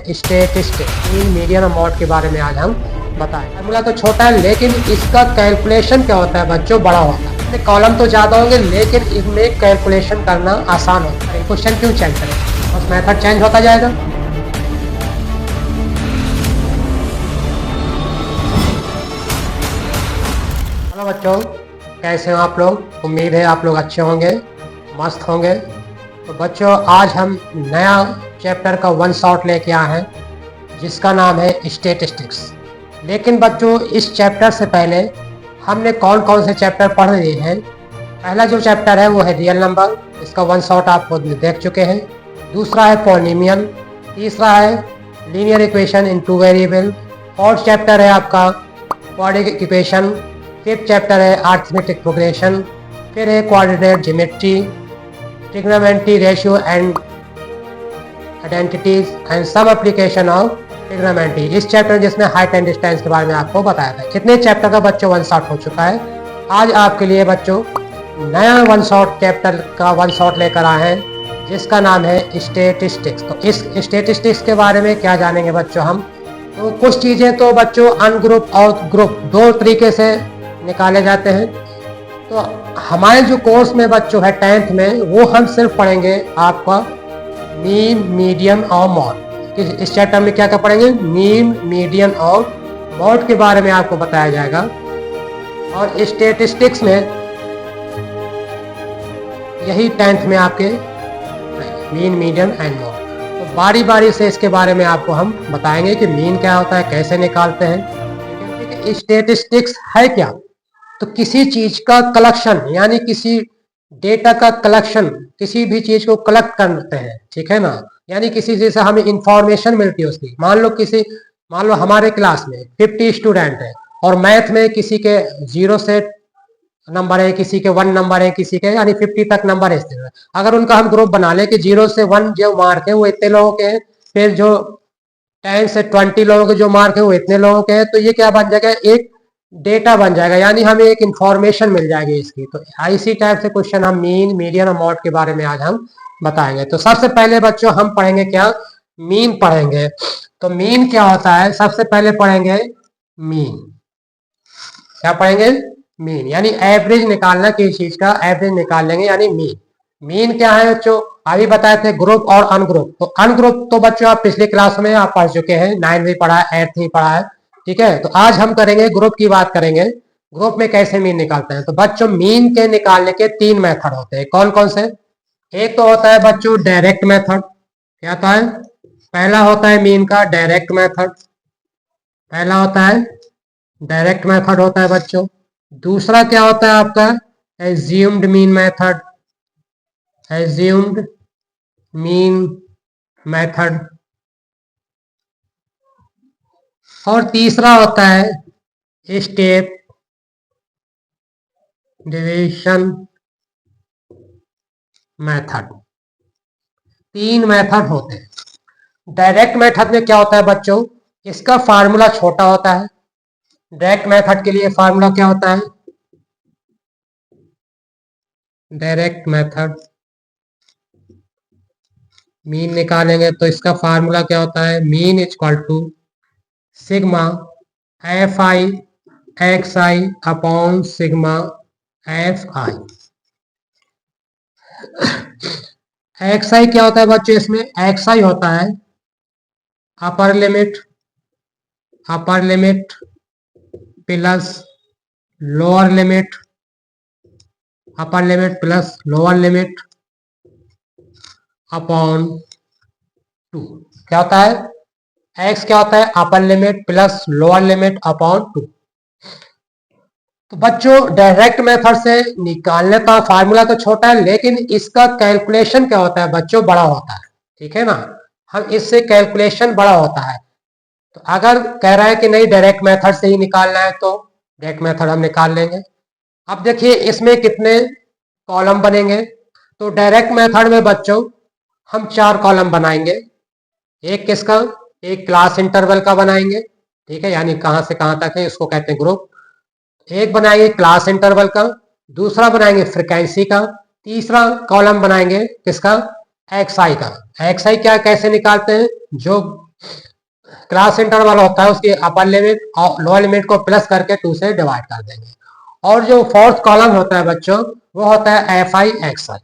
है statistics. Mean, median और mod के बारे में आज हम बताएं। फार्मूला तो छोटा है लेकिन इसका कैलकुलेशन क्या होता है बच्चों, बड़ा होता है। इसमें कॉलम तो ज़्यादा होंगे लेकिन इसमें कैलकुलेशन करना आसान होता है। क्वेश्चन क्यों चेंज करें, बस मेथड चेंज होता जाएगा। हेलो बच्चों, कैसे हो आप लोग? उम्मीद है आप लोग अच्छे होंगे, मस्त होंगे। तो बच्चों आज हम नया चैप्टर का वन शॉट लेके आए हैं जिसका नाम है स्टैटिस्टिक्स। लेकिन बच्चों इस चैप्टर से पहले हमने कौन कौन से चैप्टर पढ़ लिए हैं। पहला जो चैप्टर है वो है रियल नंबर, इसका वन शॉट आप खुद देख चुके हैं। दूसरा है पॉलिनोमियल, तीसरा है linear equation in two variable, fourth chapter है आपका क्वाड्रेटिक इक्वेशन, फिफ्थ चैप्टर है अरिथमेटिक प्रोग्रेशन, फिर है coordinate geometry, trigonometry, ratio and identities and some application of trigonometry. इस चैप्टर जिसमें हाइट एंड डिस्टेंस के बारे में आपको बताया था। कितने चैप्टर का बच्चों वन शॉट हो चुका है। आज आपके लिए बच्चों नया वन शॉट चैप्टर का वन शॉट लेकर आए हैं जिसका नाम है स्टैटिस्टिक्स। तो इस स्टैटिस्टिक्स के बारे में क्या जानेंगे बच्चों हम। तो कुछ चीज़ें तो बच्चों अनग्रुप और ग्रुप दो तरीके से निकाले जाते हैं। तो हमारे जो कोर्स में बच्चों है 10th में, वो हम सिर्फ पढ़ेंगे आपका मीन, मीडियन और मॉड। इस चैप्टर में क्या क्या पढ़ेंगे, मीन, मीडियन और मॉड के बारे में आपको बताया जाएगा। और स्टैटिस्टिक्स में यही 10th में आपके मीन, मीडियन एंड मॉड। तो बारी बारी से इसके बारे में आपको हम बताएंगे कि मीन क्या होता है, कैसे निकालते हैं। स्टैटिस्टिक्स है क्या, तो किसी चीज का कलेक्शन, यानी किसी डेटा का कलेक्शन, किसी भी चीज को कलेक्ट करते हैं, ठीक है ना। यानी किसी चीज से हमें इंफॉर्मेशन मिलती है उसकी। मान लो हमारे क्लास में 50 स्टूडेंट है और मैथ में किसी के 0 से नंबर है, किसी के 1 नंबर है, किसी के यानी 50 तक नंबर है। अगर उनका हम ग्रुप बना ले कि 0 से 1 जो मार्क है वो इतने लोगों के हैं, फिर जो 10 से 20 लोगों के जो मार्क है वो इतने लोगों के हैं, तो ये क्या बन जाएगा, एक डेटा बन जाएगा, यानी हमें एक इंफॉर्मेशन मिल जाएगी इसकी। तो इसी टाइप से क्वेश्चन हम मीन, मीडियन और मॉड के बारे में आज हम बताएंगे। तो सबसे पहले बच्चों हम पढ़ेंगे क्या, मीन पढ़ेंगे। तो मीन क्या होता है, सबसे पहले पढ़ेंगे मीन। क्या पढ़ेंगे, मीन, यानी एवरेज निकालना, किसी चीज का एवरेज निकाल लेंगे यानी मीन। मीन क्या है बच्चों, अभी बताए थे ग्रुप और अनग्रुप। तो अनग्रुप तो बच्चों आप पिछली क्लास में आप पढ़ चुके हैं, 9th भी पढ़ा है, 8th भी पढ़ा है, ठीक है। तो आज हम करेंगे ग्रुप की बात करेंगे, ग्रुप में कैसे मीन निकालते हैं। तो बच्चों मीन के निकालने के 3 मेथड होते हैं। कौन कौन से, एक तो होता है बच्चों डायरेक्ट मेथड। क्या होता है, पहला होता है मीन का डायरेक्ट मेथड, पहला होता है डायरेक्ट मेथड होता है बच्चों। दूसरा क्या होता है आपका assumed mean method, assumed mean method. और तीसरा होता है स्टेप डिवीजन मेथड। 3 मेथड होते हैं। डायरेक्ट मेथड में क्या होता है बच्चों, इसका फार्मूला छोटा होता है। डायरेक्ट मेथड के लिए फार्मूला क्या होता है, डायरेक्ट मेथड मीन निकालेंगे तो इसका फार्मूला क्या होता है, mean equal to sigma F I x I upon sigma F I. X I क्या होता है बच्चों, इसमें एक्स आई होता है upper limit plus lower limit, upper limit plus lower limit upon 2। क्या होता है, x क्या होता है upper limit plus lower limit upon 2। तो बच्चों डायरेक्ट मेथड से निकालने का फार्मूला तो छोटा है लेकिन इसका कैलकुलेशन क्या होता है बच्चों, बड़ा होता है, ठीक है ना। हम इससे कैलकुलेशन बड़ा होता है। तो अगर कह रहा है कि नहीं डायरेक्ट मेथड से ही निकालना है तो डायरेक्ट मेथड हम निकाल लेंगे। अब देखिए इसमें कितने कॉलम बनेंगे। तो डायरेक्ट मेथड में बच्चों हम 4 कॉलम बनाएंगे। एक किसका, एक क्लास इंटरवल का बनाएंगे, ठीक है, यानी कहां से कहां तक है इसको कहते हैं ग्रुप। एक बनाएंगे क्लास इंटरवल का, दूसरा बनाएंगे फ्रीक्वेंसी का, तीसरा कॉलम बनाएंगे किसका, एक्स आई का। एक्स आई क्या कैसे निकालते हैं, जो क्लास इंटरवल होता है उसकी अपर लिमिट और लोअर लिमिट को प्लस करके 2 से डिवाइड कर देंगे। और जो फोर्थ कॉलम होता है बच्चों वो होता है एफ आई एक्स आई।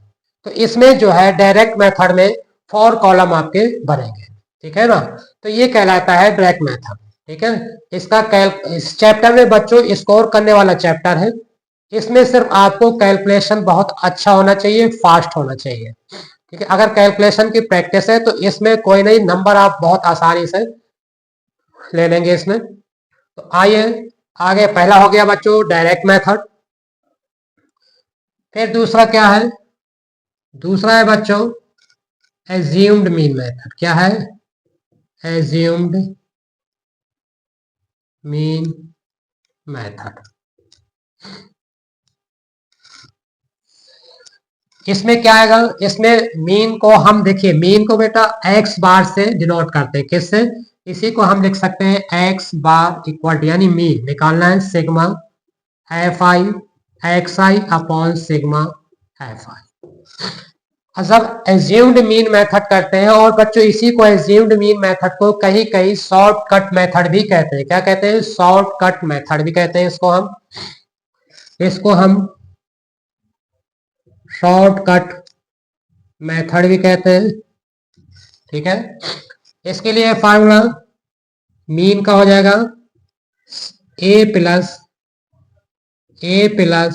तो इसमें जो है डायरेक्ट मेथड में 4 कॉलम आपके बनेंगे, ठीक है ना। तो ये कहलाता है डायरेक्ट मेथड, ठीक है। इसका इस चैप्टर में बच्चों स्कोर करने वाला चैप्टर है। इसमें सिर्फ आपको कैलकुलेशन बहुत अच्छा होना चाहिए, फास्ट होना चाहिए, ठीक है। अगर कैलकुलेशन की प्रैक्टिस है तो इसमें कोई नहीं, नंबर आप बहुत आसानी से ले लेंगे इसमें। तो आइए आगे, पहला हो गया बच्चों डायरेक्ट मेथड। फिर दूसरा क्या है, दूसरा है बच्चों एज्यूम्ड मीन मेथड। क्या है, एज्यूम्ड मीन मेथड। इसमें क्या आएगा, इसमें मीन को हम देखिए, मीन को बेटा एक्स बार से डिनोट करते हैं, किससे, इसी को हम लिख सकते हैं एक्स बार इक्वल, यानी मीन निकालना है sigma F I x I upon sigma F I. जब एज्यूम्ड मीन मेथड करते हैं, और बच्चों इसी को एज्यूम्ड मीन मेथड को कहीं कहीं शॉर्टकट मेथड भी कहते हैं। क्या कहते हैं, शॉर्टकट मेथड भी कहते हैं इसको हम शॉर्टकट मेथड भी कहते हैं, ठीक है। इसके लिए फार्मूला मीन का हो जाएगा A plus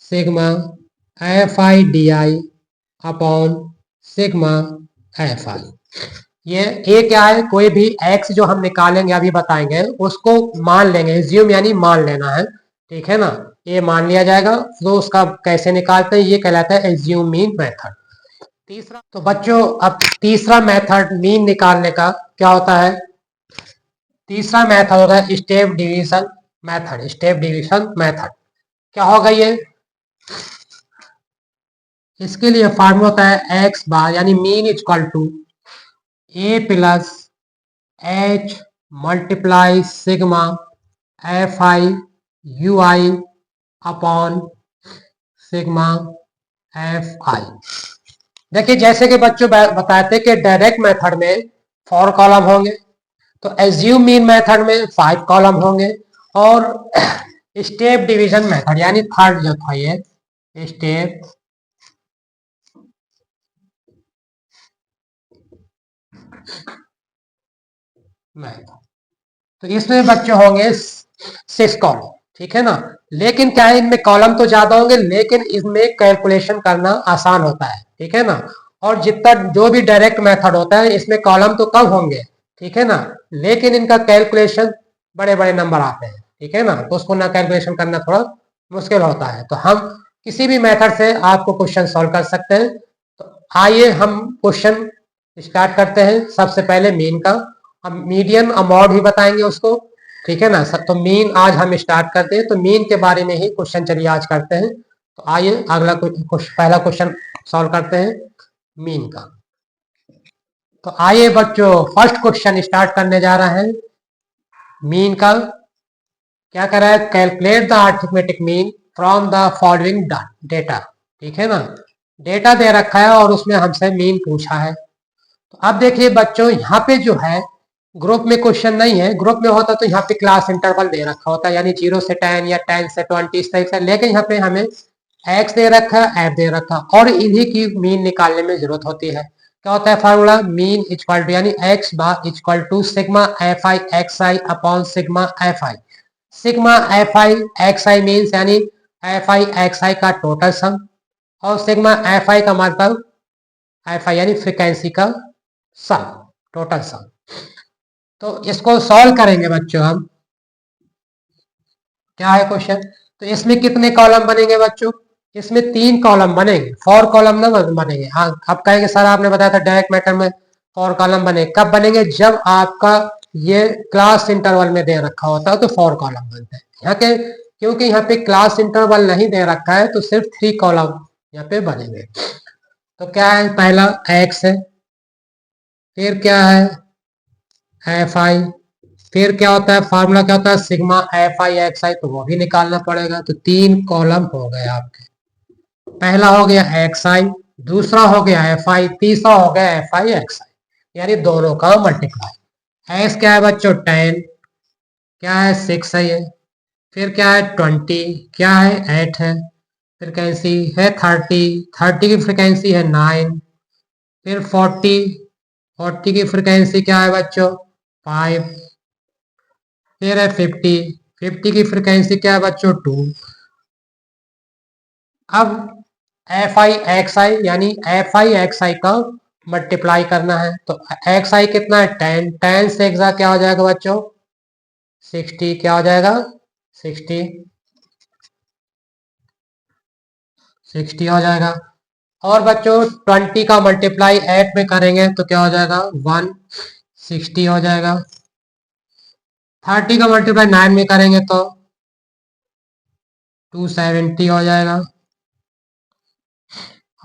sigma F I D I upon sigma F I. ये ए क्या है, कोई भी एक्स जो हम निकालेंगे अभी बताएंगे उसको मान लेंगे, एज्यूम यानी मान लेना है, ठीक है ना। ये मान लिया जाएगा, तो उसका कैसे निकालते हैं, ये कहलाता है एज्यूम मीन मेथड। तीसरा तो बच्चों अब तीसरा मेथड मीन निकालने का क्या होता है, तीसरा मेथड होता है step division method. Step division method क्या होगा ये, इसके लिए फार्मूला होता है एक्स बार यानी mean equal to a plus h multiply sigma F i u i upon sigma F i. देखिए जैसे कि बच्चों बताते कि डायरेक्ट मेथड में 4 कॉलम होंगे, तो एज्यूम मीन मेथड में 5 कॉलम होंगे, और स्टेप डिवीजन मेथड यानी थर्ड जो था ये स्टेप मेथड, तो इसमें बच्चे होंगे 6 कॉलम, ठीक है ना। लेकिन क्या है, इनमें कॉलम तो ज्यादा होंगे लेकिन इसमें कैलकुलेशन करना आसान होता है, ठीक है ना। और जितना जो भी डायरेक्ट मेथड होता है इसमें कॉलम तो कम होंगे, ठीक है ना, लेकिन इनका कैलकुलेशन बड़े बड़े नंबर आते हैं, ठीक है ना। तो उसको ना कैलकुलेशन करना थोड़ा मुश्किल होता है। तो हम किसी भी मेथड से आपको क्वेश्चन सॉल्व कर सकते हैं। तो आइए हम क्वेश्चन स्टार्ट करते हैं। सबसे पहले मीन का, हम मीडियन और मॉड भी बताएंगे उसको, ठीक है ना। तो मीन आज हम स्टार्ट करते हैं, तो मीन के बारे में ही क्वेश्चन चलिए आज करते हैं। तो आइए अगला पहला क्वेश्चन सॉल्व करते हैं मीन का। तो आइए बच्चों फर्स्ट क्वेश्चन स्टार्ट करने जा रहे हैं मीन का। क्या कर रहा है, calculate the arithmetic mean from the following data, ठीक है ना। डेटा दे रखा है और उसमें हमसे मीन पूछा है। तो अब देखिए बच्चों यहाँ पे जो है ग्रुप में क्वेश्चन नहीं है, ग्रुप में होता तो यहाँ पे क्लास इंटरवल दे रखा होता, यानी 0 से 10 या 10 से 20 इस तरह से, लेकिन यहाँ पे हमें एक्स दे रखा है, एफ दे रखा, और इन्हीं की मीन निकालने में जरूरत होती है। क्या होता है फार्मूला, मीन इक्वल टू यानी x bar equal to sigma F I x I upon sigma F i. Sigma F I x i means यानी एफ आई एक्स आई का टोटल सम, और सिग्मा एफ आई का मतलब F i यानी frequency का सम, total sum. तो इसको solve करेंगे बच्चों हम। क्या है क्वेश्चन, तो इसमें कितने कॉलम बनेंगे बच्चों, इसमें 3 कॉलम बनेंगे, 4 कॉलम ना बनेंगे। हाँ अब कहेंगे सर आपने बताया था डायरेक्ट मैटर में 4 कॉलम बने, कब बनेंगे, जब आपका ये क्लास इंटरवल में दे रखा होता है तो 4 कॉलम बनते हैं। यहाँ के क्योंकि यहाँ पे क्लास इंटरवल नहीं दे रखा है तो सिर्फ 3 कॉलम यहाँ पे बनेंगे। तो क्या है, पहला एक्स है, फिर क्या है एफ आई, फिर क्या होता है फार्मूला क्या होता है सिग्मा एफ आई एक्स आई, तो वो भी निकालना पड़ेगा। तो 3 कॉलम हो गए आपके, पहला हो गया एक्स आई, दूसरा हो गया एफ आई, तीसरा हो गया एफ आई एक्स आई, यानी दोनों का मल्टीप्लाई। एक्स क्या है बच्चों 10, क्या है 6 है ये, फिर क्या है 20, क्या है 8 है, फ्रिक्वेंसी है 30, 30 की फ्रिक्वेंसी है 9, फिर 40, 40 की फ्रिक्वेंसी क्या है बच्चों 5, फिर है 50, 50 की फ्रिक्वेंसी क्या है बच्चों 2। अब एफ आई एक्स आई यानी एफ आई एक्स आई का मल्टीप्लाई करना है, तो एक्स आई कितना है 10, 10 से एग्जा क्या हो जाएगा बच्चों 60, क्या हो जाएगा 60, 60 हो जाएगा। और बच्चों 20 का मल्टीप्लाई 8 में करेंगे तो क्या हो जाएगा 160 हो जाएगा। 30 का मल्टीप्लाई 9 में करेंगे तो 270 हो जाएगा।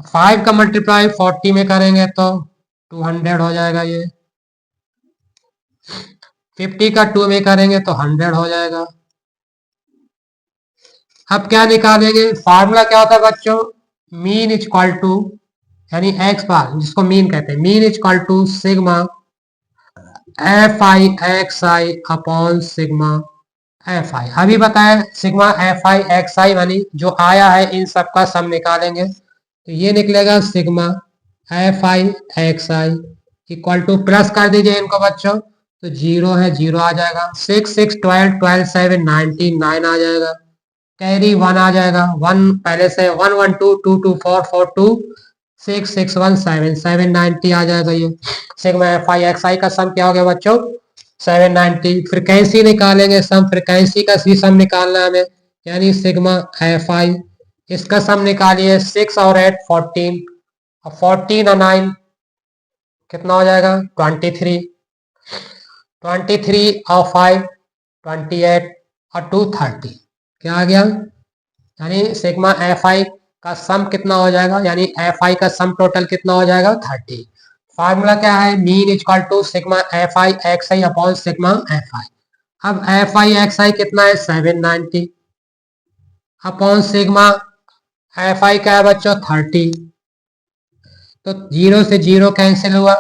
5 का मल्टीप्लाई 40 में करेंगे तो 200 हो जाएगा ये। 50 का 2 में करेंगे तो 100 हो जाएगा। अब क्या निकालेंगे, फार्मूला क्या होता है बच्चों, मीन इज इक्वल टू यानी एक्स बार जिसको मीन कहते हैं, mean is equal to sigma F I x I upon sigma F i. अभी बताया sigma F I x i यानी जो आया है इन सब का सम निकालेंगे तो ये निकलेगा sigma F I x i equal to, plus कर दीजिए इनको बच्चों तो जीरो है जीरो आ जाएगा, 6 6 12 12 7 19 9 आ जाएगा, कैरी 1 आ जाएगा, 1 पहले से 1 1 2 2 2 4 4 2 6 6 1 7 790 आ जाएगा ये। Sigma F I x i का सम क्या हो गया बच्चों 790। फ्रिक्वेंसी निकालेंगे सम, फ्रिक्वेंसी का सी सम निकालना है हमें यानी सिग्मा एफ आई, इसका सम निकालिए 6 और 8 14, और 14 और 9 कितना हो जाएगा 23, 23 और 5 28 और 2 30, क्या आ गया यानी सिग्मा एफ आई का सम कितना हो जाएगा यानी एफ आई का सम टोटल कितना हो जाएगा 30। फार्मूला क्या है, mean is equal to sigma F I x I upon sigma F i. अब एफ आई एक्स आई कितना है 790 अपॉन सिग्मा एफ आई क्या है बच्चों 30, तो जीरो से जीरो कैंसिल हुआ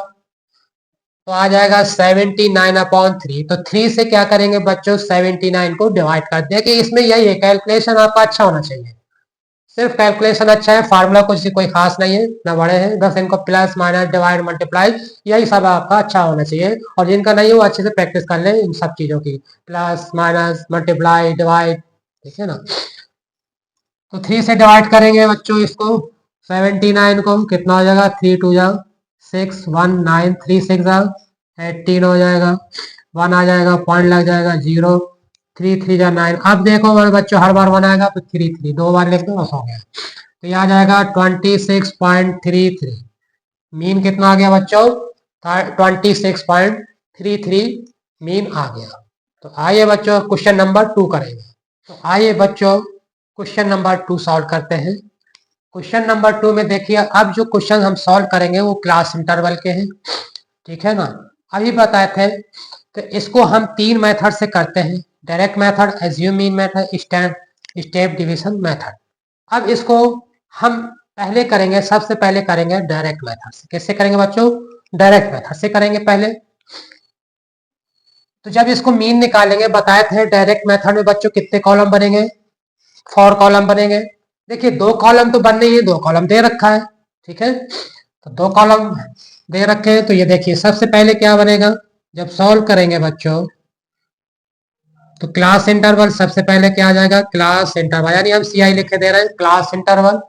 तो आ जाएगा 79 अपॉन 3, तो 3 से क्या करेंगे बच्चों 79 को डिवाइड कर दिया कि इसमें यही है, कैलकुलेशन आपका अच्छा होना चाहिए, सिर्फ कैलकुलेशन अच्छा है, फार्मूला कुछ कोई खास नहीं है ना बड़े हैं, बस इनको प्लस माइनस डिवाइड मल्टीप्लाई यही सब आपका अच्छा होना चाहिए, और जिनका नहीं हो अच्छे से प्रैक्टिस कर ले इन सब चीजों की, प्लस माइनस मल्टीप्लाई डिवाइड, ठीक है ना। तो 3 से डिवाइड करेंगे बच्चों इसको 79 को, कितना हो जाएगा 3 2 जा 6 1 9 3 6 जा 18 हो जाएगा, 1 आ जाएगा पॉइंट लग जाएगा 0, 3 3 जा 9। अब देखो मेरे बच्चों हर बार 1 आएगा तो 3 3 दो बार लिख दो बस हो गया, तो ये आ जाएगा 26.33। मीन कितना आ गया बच्चों 26.33 मीन आ गया। तो आइए बच्चों क्वेश्चन नंबर 2 करेंगे। तो आइए बच्चों क्वेश्चन नंबर 2 सॉल्व करते हैं। क्वेश्चन नंबर 2 में देखिए, अब जो क्वेश्चन हम सॉल्व करेंगे वो क्लास इंटरवल के हैं, ठीक है ना। अभी बताए थे तो इसको हम 3 मेथड से करते हैं, direct method, assume mean method, step division method. अब इसको हम पहले करेंगे, सबसे पहले करेंगे डायरेक्ट मेथड से। कैसे करेंगे बच्चों, डायरेक्ट मेथड से करेंगे पहले। तो जब इसको मीन निकालेंगे, बताए थे डायरेक्ट मेथड में बच्चों कितने कॉलम बनेंगे 4 कॉलम बनेंगे। देखिए 2 कॉलम तो बनने ही, 2 कॉलम दे रखा है, ठीक है, तो 2 कॉलम दे रखे हैं। तो ये देखिए सबसे पहले क्या बनेगा, जब सॉल्व करेंगे बच्चों तो क्लास इंटरवल सबसे पहले क्या आ जाएगा, क्लास इंटरवल यानी हम सी आई लिखे दे रहे हैं क्लास इंटरवल,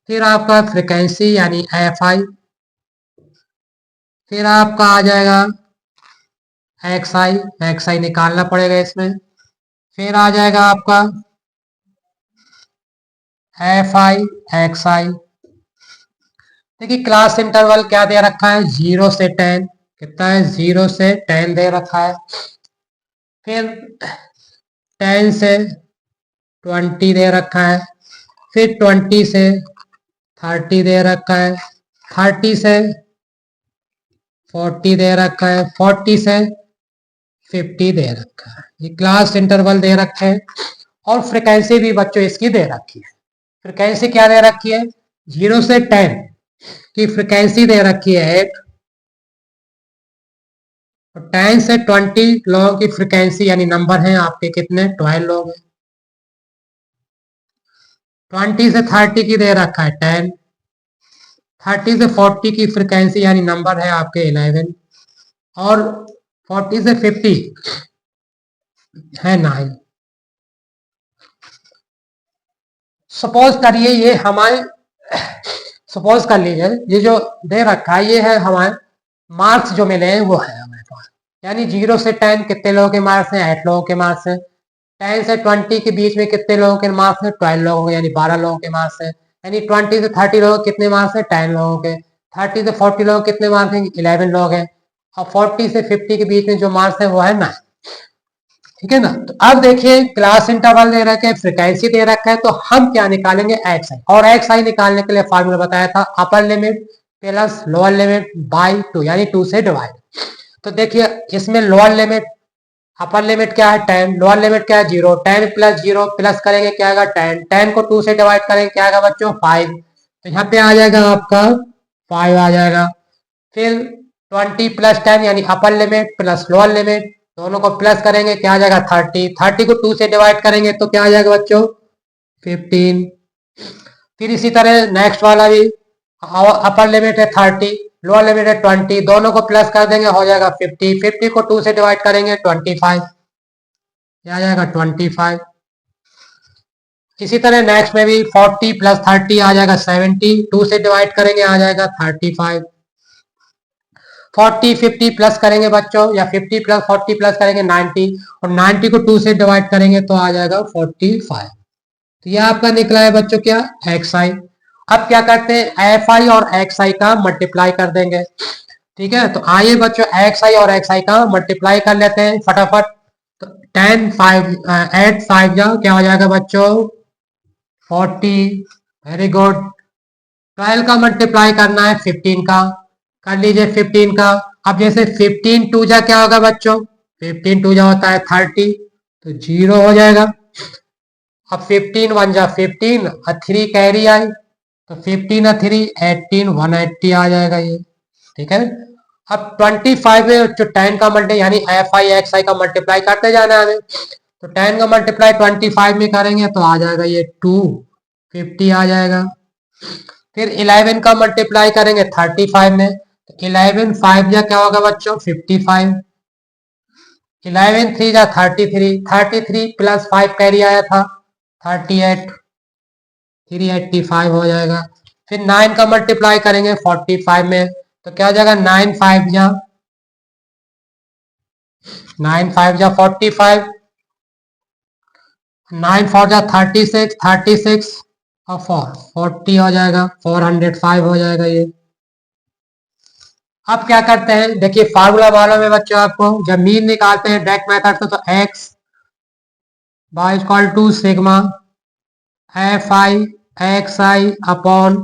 फिर आपका फ्रिक्वेंसी यानी एफ आई, फिर आपका आ जाएगा एक्स आई, एक्स आई निकालना पड़ेगा इसमें, फिर आ जाएगा आपका एफ आई एक्स आई। देखिए क्लास इंटरवल क्या दे रखा है 0 से 10, कितना है 0 से 10 दे रखा है, फिर 10 से 20 दे रखा है, फिर 20 से 30 दे रखा है, 30 से 40 दे रखा है, 40 से 50 दे रखा है, ये क्लास इंटरवल दे रखे हैं। और फ्रिक्वेंसी भी बच्चों इसकी दे रखी है। फ्रिक्वेंसी क्या दे रखी है 0 से 10 की फ्रिक्वेंसी दे रखी है 8, तो 10 से 20 लोगों की फ्रिक्वेंसी यानी नंबर हैं आपके कितने, 12 लोग हैं। 20 से 30 की दे रखा है 10, 30 से 40 की फ्रिक्वेंसी यानी नंबर है आपके 11, और 40 से 50 है 9। सपोज करिए ये हमारे, सपोज कर लीजिए ये जो दे रखा है ये है हमारे मार्क्स जो मिले हैं वो है हमारे पास, यानी 0 से 10 कितने लोगों के मार्क्स हैं, 8 लोगों के मार्क्स हैं। 10 से 20 के बीच में कितने लोगों के मार्क्स हैं, 12 लोगों के, यानी 12 लोगों के मार्क्स हैं। यानी 20 से 30 लोगों के कितने मार्क्स हैं, 10 लोगों के। 30 से 40 लोगों के कितने मार्क्स हैं, 11 लोग हैं। और 40 से 50 के बीच में जो मार्क्स है वो है 9। ठीक है ना। तो अब देखिए क्लास इंटरवल दे रखे, फ्रिक्वेंसी दे रखा है, तो हम क्या निकालेंगे, एक्स आई। और एक्स आई निकालने के लिए फार्मूला बताया था अपर limit plus lower limit by 2, यानी 2 से डिवाइड। तो देखिए इसमें लोअर लिमिट, अपर लिमिट क्या है 10, लोअर लिमिट क्या है 0, 10 प्लस 0 प्लस करेंगे क्या आएगा 10, 10 को 2 से डिवाइड करेंगे क्या आएगा बच्चों 5। तो यहाँ पे आ जाएगा आपका 5 आ जाएगा। फिर 20 प्लस 10 यानी अपर लिमिट प्लस लोअर लिमिट, दोनों को प्लस करेंगे क्या आ जाएगा 30, 30 को 2 से डिवाइड करेंगे तो क्या आ जाएगा बच्चों 15। फिर इसी तरह नेक्स्ट वाला भी, अपर लिमिट है 30, लोअर लिमिट है 20, दोनों को प्लस कर देंगे हो जाएगा 50, 50 को 2 से डिवाइड करेंगे 25, क्या आ जाएगा 25। इसी तरह नेक्स्ट में भी 40 प्लस 30 आ जाएगा 70, 2 से डिवाइड करेंगे आ जाएगा 35। 40 50 प्लस करेंगे बच्चों, या 50 प्लस 40 प्लस करेंगे 90, और 90 को 2 से डिवाइड करेंगे तो आ जाएगा 45। तो ये आपका निकला है बच्चों क्या, एक्स आई। अब क्या करते हैं एफ आई और एक्स आई का मल्टीप्लाई कर देंगे। ठीक है, तो आइए बच्चों एक्स आई और एक्स आई का मल्टीप्लाई कर लेते हैं फटाफट। तो 10 5 8 5 जा क्या हो जाएगा बच्चों 40। Very good. 12 का मल्टीप्लाई करना है 15 का, कर लीजिए 15 का। अब जैसे 15 टू जा क्या होगा बच्चों, 15 टू जा होता है 30, तो 0 हो जाएगा। अब 15 वन जा 15, 3 कैरी आई, तो 15 3 18 180 आ जाएगा ये। ठीक है, अब 25 में जो 10 का मल्टी यानी एफ आई एक्स आई का मल्टीप्लाई करते जाना है हमें। तो 10 का मल्टीप्लाई 25 में करेंगे तो आ जाएगा ये 250 आ जाएगा। फिर 11 का मल्टीप्लाई करेंगे 35 में, तो 11 5 जा क्या होगा बच्चों 55। 11 3 जा 33, 33 प्लस 5 कैरी आया था 38, 385 हो जाएगा। फिर 9 का मल्टीप्लाई करेंगे 45 में, तो क्या हो जाएगा 9 5 जा 9 5 जा 45, 9 4 जा 36, 36 और 4 40 हो जाएगा, 405 हो जाएगा ये। अब क्या करते हैं देखिए फार्मूला मालूम है बच्चों आपको, जब मीन निकालते हैं डायरेक्ट मेथड से, तो x by equal to sigma F I x I upon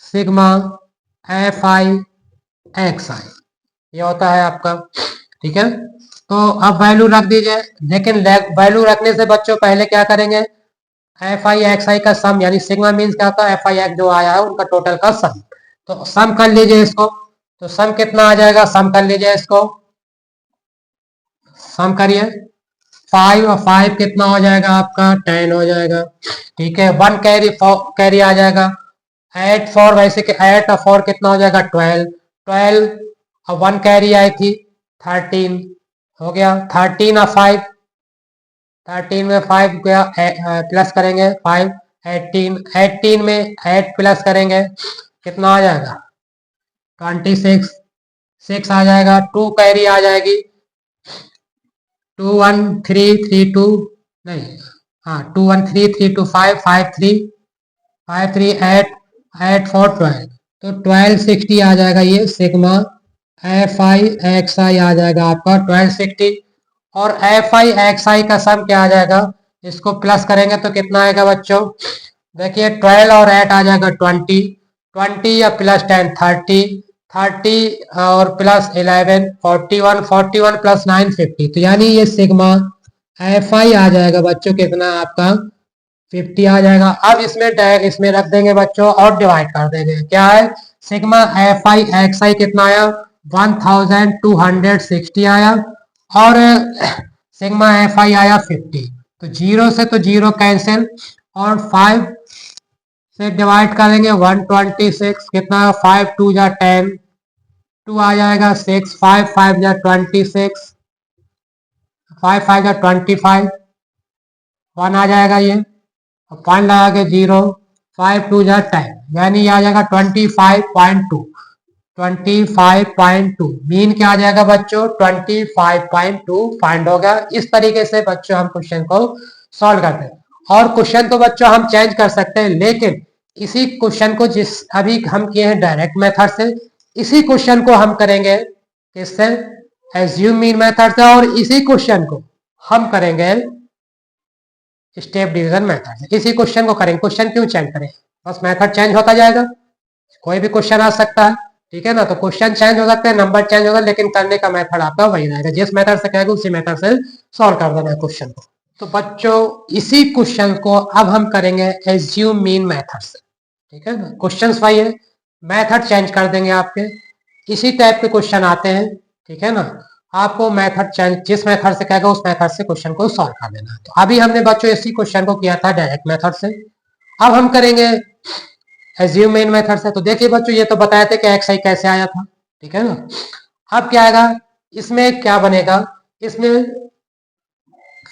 sigma F I x i, ये होता है आपका। ठीक है, तो अब वैल्यू रख दीजिए, लेकिन वैल्यू रखने से बच्चों पहले क्या करेंगे, एफ आई एक्स आई का सम, यानी सिग्मा मीन्स क्या होता है एफ आई एक्स जो आया है उनका टोटल का सम। तो सम कर लीजिए इसको, तो सम कितना आ जाएगा, सम कर लीजिए इसको, सम करिए 5 और 5 कितना हो जाएगा आपका 10 हो जाएगा। ठीक है, 1 कैरी कैरी आ जाएगा, 8 4 वैसे कि 8 और 4 कितना हो जाएगा 12, 12 और 1 कैरी आई थी 13 हो गया, 13 और 5, 13 में 5 गया प्लस करेंगे 5, 18, 18 में 8 प्लस करेंगे कितना आ जाएगा 26, 6 आ जाएगा, 2 कैरी आ जाएगी 2 1 3 3 2 नहीं, हाँ 2 1 3 3 2 5 5 3 5 3 8 8 4 12, तो 1260 आ जाएगा ये सिग्मा एफ आई एक्स आई आ जाएगा आपका 1260। और एफ आई एक्स आई का सम क्या आ जाएगा, इसको प्लस करेंगे तो कितना आएगा बच्चों, देखिए 12 और 8 आ जाएगा 20, 20 या प्लस 10 30, 30 और प्लस 11 41, 41 प्लस 9 50, तो यानी ये सिग्मा एफ आई आ जाएगा बच्चों कितना आपका 50 आ जाएगा। अब इसमें रख देंगे बच्चों और डिवाइड कर देंगे, क्या है सिग्मा एफ आई एक्स आई कितना आया 1260 आया और सिग्मा एफ आई आया 50। तो जीरो से तो जीरो कैंसिल और 5 से डिवाइड करेंगे 126 कितना 5 2 जा 10 2 आ जाएगा 6 5 5 जा 26 5 5 जा 25 1 आ जाएगा ये पॉइंट लगा के 0 5 2 जा 10 यानी आ जाएगा 25.2 25.2 मीन क्या आ जाएगा बच्चों 25.2 फाइंड हो गया। इस तरीके से बच्चों हम क्वेश्चन को सॉल्व करते हैं और क्वेश्चन तो बच्चों हम चेंज कर सकते हैं, लेकिन इसी क्वेश्चन को जिस अभी हम किए हैं डायरेक्ट मेथड से, इसी क्वेश्चन को हम करेंगे किससे एज्यूम मीन मेथड से और इसी क्वेश्चन को हम करेंगे स्टेप डिवीजन मेथड से। इसी क्वेश्चन को करेंगे, क्वेश्चन क्यों चेंज करें, बस मेथड चेंज होता जाएगा, कोई भी क्वेश्चन आ सकता है, ठीक है ना। तो क्वेश्चन चेंज हो सकते हैं, नंबर चेंज होगा, लेकिन करने का मेथड आपका वही रहेगा, जिस मेथड से कहेगा उसी मेथड से सॉल्व कर देना है क्वेश्चन को। तो बच्चों इसी क्वेश्चन को अब हम करेंगे एज्यूम मीन मेथड से, ठीक है ना। क्वेश्चन वही है, मेथड चेंज कर देंगे आपके, इसी टाइप के क्वेश्चन आते हैं, ठीक है ना। आपको मेथड चेंज जिस मेथड से कहेगा उस मेथड से क्वेश्चन को सॉल्व कर देना है। तो अभी हमने बच्चों इसी क्वेश्चन को किया था डायरेक्ट मेथड से, अब हम करेंगे एज्यूम मीन मेथड से। तो देखिए बच्चों ये तो बताया थे कि एक्स आई कैसे आया था, ठीक है ना। अब क्या आएगा इसमें, क्या बनेगा इसमें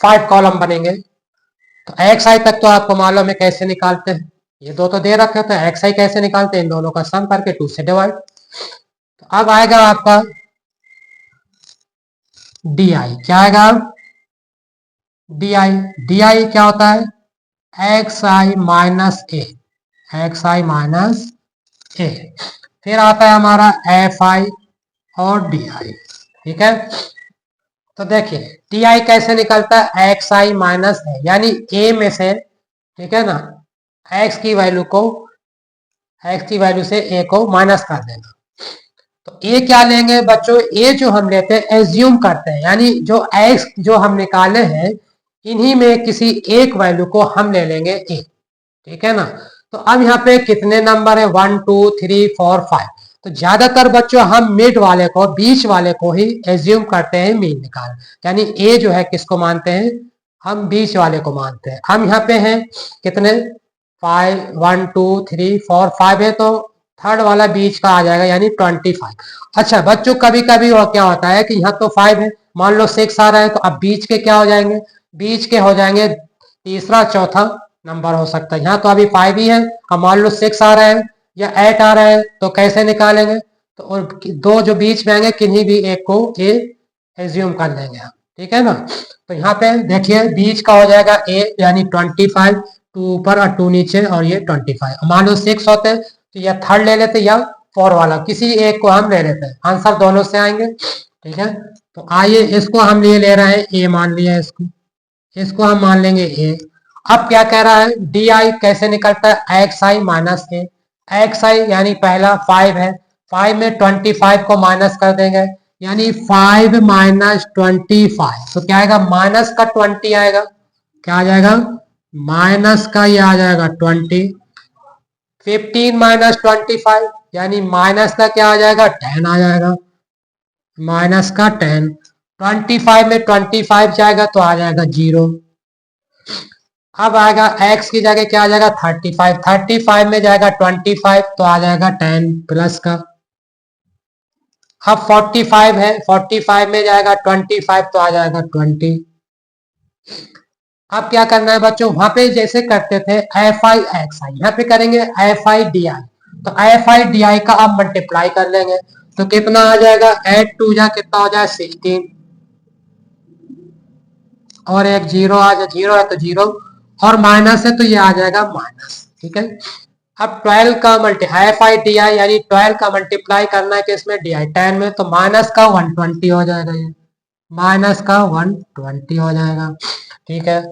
5 कॉलम बनेंगे। तो एक्स आई तक तो आपको मालूम है कैसे निकालते हैं, ये दो तो दे रखे थे, एक्स आई कैसे निकालते हैं, इन दोनों का सम करके 2 से डिवाइड। तो अब आएगा आपका डी आई, क्या आएगा डी आई, डी आई क्या होता है एक्स आई माइनस ए, एक्स आई माइनस ए। फिर आता है हमारा एफ आई और डी आई, ठीक है। तो देखिए डी आई कैसे निकलता है एक्स आई माइनस ए, यानी ए में से, ठीक है ना, एक्स की वैल्यू को, एक्स की वैल्यू से ए को माइनस कर देना। तो ए क्या लेंगे बच्चों, ए जो हम लेते हैं एज्यूम करते हैं, यानी जो एक्स जो हम निकाले हैं इन्हीं में किसी एक वैल्यू को हम ले लेंगे ए, ठीक है ना। तो अब यहाँ पे कितने नंबर है 1 2 3 4 5, तो ज्यादातर बच्चों हम मिड वाले को, बीच वाले को ही एज्यूम करते हैं मीन निकाल, यानी ए जो है किसको मानते हैं, हम बीच वाले को मानते हैं। हम यहाँ पे हैं कितने 5 1 2 3 4 5 है, तो थर्ड वाला बीच का आ जाएगा यानी 25। अच्छा बच्चों कभी कभी वो क्या होता है कि यहाँ तो 5 है, मान लो 6 आ रहा है, तो अब बीच के क्या हो जाएंगे, बीच के हो जाएंगे तीसरा चौथा नंबर हो सकता है। यहाँ तो अभी 5 ही है, अब मान लो 6 आ रहा है या 8 आ रहा है, तो कैसे निकालेंगे, तो और दो जो बीच में आएंगे किन्हीं भी एक को ए एज्यूम कर लेंगे हम, ठीक है ना। तो यहाँ पे देखिए बीच का हो जाएगा ए यानी 25, 2 ऊपर और 2 नीचे और ये 25। मान लो 6 होते हैं तो या थर्ड ले लेते या 4 वाला, किसी एक को हम ले लेते हैं, आंसर दोनों से आएंगे, ठीक है। तो आइए इसको हम लिए ले रहे हैं ए, मान लिया इसको, इसको हम मान लेंगे ए। अब क्या कह रहा है डी आई कैसे निकलता है x I minus A, x i यानी पहला 5 है, 5 में 25 को माइनस कर देंगे यानी 5 माइनस 25, तो क्या आएगा माइनस का 20 आएगा, क्या आ जाएगा माइनस का ये आ जाएगा 20, 15 माइनस 25 यानी माइनस का क्या आ जाएगा 10 आ जाएगा, माइनस का 10, 25 में 25 जाएगा तो आ जाएगा 0। अब आएगा x की जगह क्या आ जाएगा 35, 35 में जाएगा 25 तो आ जाएगा 10 प्लस का। अब 45 है, 45 में जाएगा 25 तो आ जाएगा 20। अब क्या करना है बच्चों, वहां पे जैसे करते थे एफ आई एक्स आई, यहाँ पे करेंगे एफ आई डी आई। तो एफ आई डी आई का आप मल्टीप्लाई कर लेंगे तो कितना आ जाएगा 8 2 जा कितना हो जाए 16 और एक 0 आ जाए, 0 है तो 0 और माइनस है तो ये आ जाएगा माइनस, ठीक है। अब 12 का एफ आई डी आई यानी 12 का मल्टीप्लाई करना है कि इसमें डी आई 10 में, तो माइनस का 120 हो जाएगा, ये माइनस का 120 हो जाएगा, ठीक है।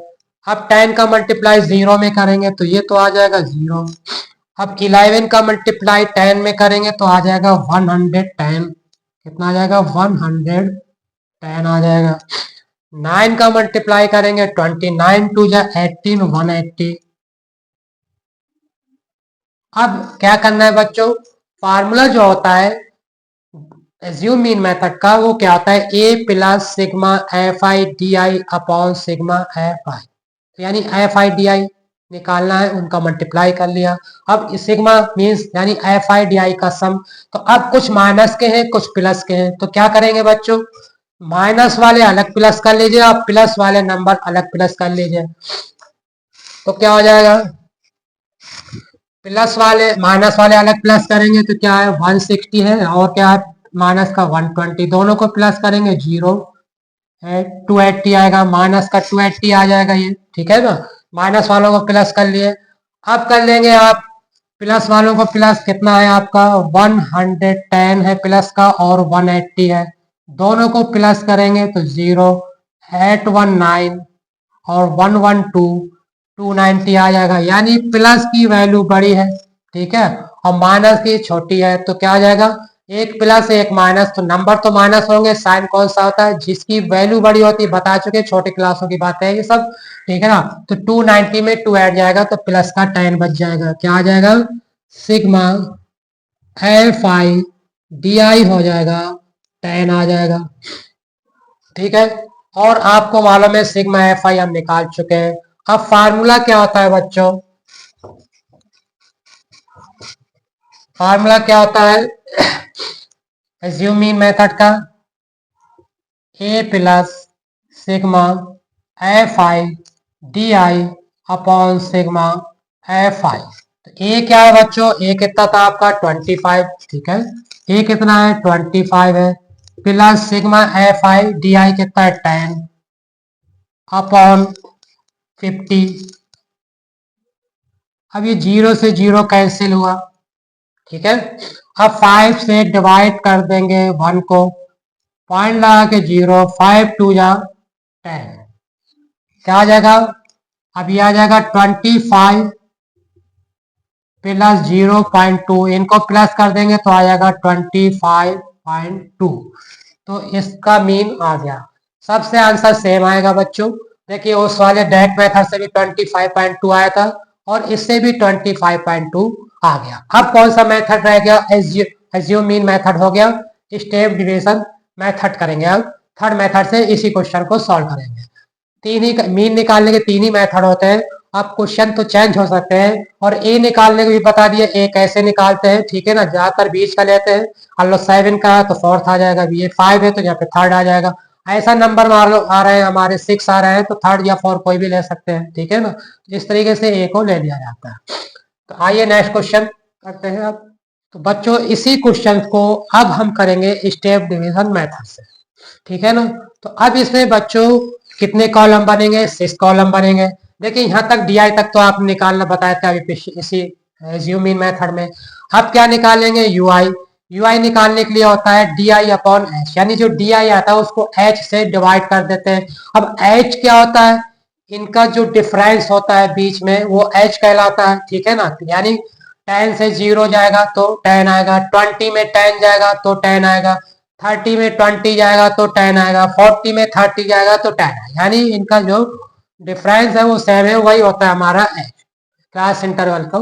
अब 10 का मल्टीप्लाई 0 में करेंगे तो ये तो आ जाएगा 0। अब 11 का मल्टीप्लाई 10 में करेंगे तो आ जाएगा 110, कितना आ जाएगा 110 आ जाएगा। 9 का मल्टीप्लाई करेंगे 29 टू जा 18 180। अब क्या करना है बच्चों, फार्मूला जो होता है एज्यूम मीन मेथड का वो क्या होता है, a plus sigma F I D I upon sigma F i, यानी एफ आई डी आई निकालना है, उनका मल्टीप्लाई कर लिया। अब सिग्मा मीन्स यानी एफ आई डी आई का सम। तो अब कुछ माइनस के हैं कुछ प्लस के हैं, तो क्या करेंगे बच्चों, माइनस वाले अलग प्लस कर लीजिए और प्लस वाले नंबर अलग प्लस कर लीजिए। तो क्या हो जाएगा, प्लस वाले माइनस वाले अलग प्लस करेंगे तो क्या है 160 है, और क्या है माइनस का 120, दोनों को प्लस करेंगे 0 है, 280 आएगा, माइनस का 280 आ जाएगा ये, ठीक है ना। माइनस वालों को प्लस कर लिए। अब कर लेंगे आप प्लस वालों को, प्लस कितना है आपका 110 है प्लस का, और 180 है, दोनों को प्लस करेंगे तो 0 819 और 112 290 आ जाएगा, यानी प्लस की वैल्यू बड़ी है, ठीक है, और माइनस की छोटी है। तो क्या आ जाएगा, एक प्लस एक माइनस, तो नंबर तो माइनस होंगे, साइन कौन सा होता है, जिसकी वैल्यू बड़ी होती है, बता चुके छोटे क्लासों की बात है ये सब, ठीक है ना। तो 290 में 2 ऐड जाएगा तो प्लस का 10 बच जाएगा, क्या आ जाएगा sigma F I D I हो जाएगा 10 आ जाएगा, ठीक है। और आपको मालूम है सिग्मा एफ आई हम निकाल चुके हैं। अब फार्मूला क्या होता है बच्चों, फार्मूला क्या होता है एज्यूम मीन मेथड का, a plus sigma F I D I upon sigma F i. तो ए क्या है बच्चों, ए कितना था आपका 25, ठीक है, ए कितना है 25 है, plus sigma F I D I कितना है 10 अपॉन 50। अब ये 0 से 0 कैंसिल हुआ, ठीक है। अब 5 से डिवाइड कर देंगे 1 को, पॉइंट लगा के 0, 5 2 जा 10, क्या आ जाएगा, अब ये आ जाएगा 25 प्लस 0.2, इनको प्लस कर देंगे तो आ जाएगा 25.2। तो इसका मीन आ गया, सबसे आंसर सेम आएगा बच्चों। देखिए उस वाले डायरेक्ट मेथड से भी 25.2 आया था और इससे भी 25.2 आ गया। अब कौन सा मेथड रह गया, एज्यूम मीन मेथड हो गया, स्टेप डिवीजन मेथड करेंगे। अब थर्ड मेथड से इसी क्वेश्चन को सॉल्व करेंगे। तीन ही मीन निकालने के तीन ही मेथड होते हैं, अब क्वेश्चन तो चेंज हो सकते हैं, और ए निकालने को भी बता दिए ए कैसे निकालते हैं, ठीक है ना, ज्यादातर बीच का लेते हैं, मान लो 7 का है तो फोर्थ आ जाएगा, ये 5 है तो यहाँ पे थर्ड आ जाएगा, ऐसा नंबर मान लो आ रहे हैं हमारे 6 आ रहे हैं तो थर्ड या फोर्थ कोई भी ले सकते हैं, ठीक है ना, इस तरीके से ए को ले लिया जाता है। तो आइए नेक्स्ट क्वेश्चन करते हैं अब। तो बच्चों इसी क्वेश्चन को अब हम करेंगे स्टेप डिवीजन मेथड से, ठीक है ना। तो अब इसमें बच्चों कितने कॉलम बनेंगे, 6 कॉलम बनेंगे। देखिए यहाँ तक डी आई तक तो आपने निकालना बताया था अभी इसी एज्यूम मीन मेथड में। अब क्या निकालेंगे, यू आई। यू आई निकालने के लिए होता है डी आई अपॉन एच, यानी जो डी आई आता है उसको एच से डिवाइड कर देते हैं। अब एच क्या होता है, इनका जो डिफरेंस होता है बीच में वो एच कहलाता है, ठीक है ना। यानी 10 से 0 जाएगा तो 10 आएगा, 20 में 10 जाएगा तो 10 आएगा, 30 में 20 जाएगा तो 10 आएगा, 40 में 30 जाएगा तो 10 आएगा, यानी इनका जो डिफरेंस है वो सेम है, वही होता है हमारा एच, क्लास इंटरवल का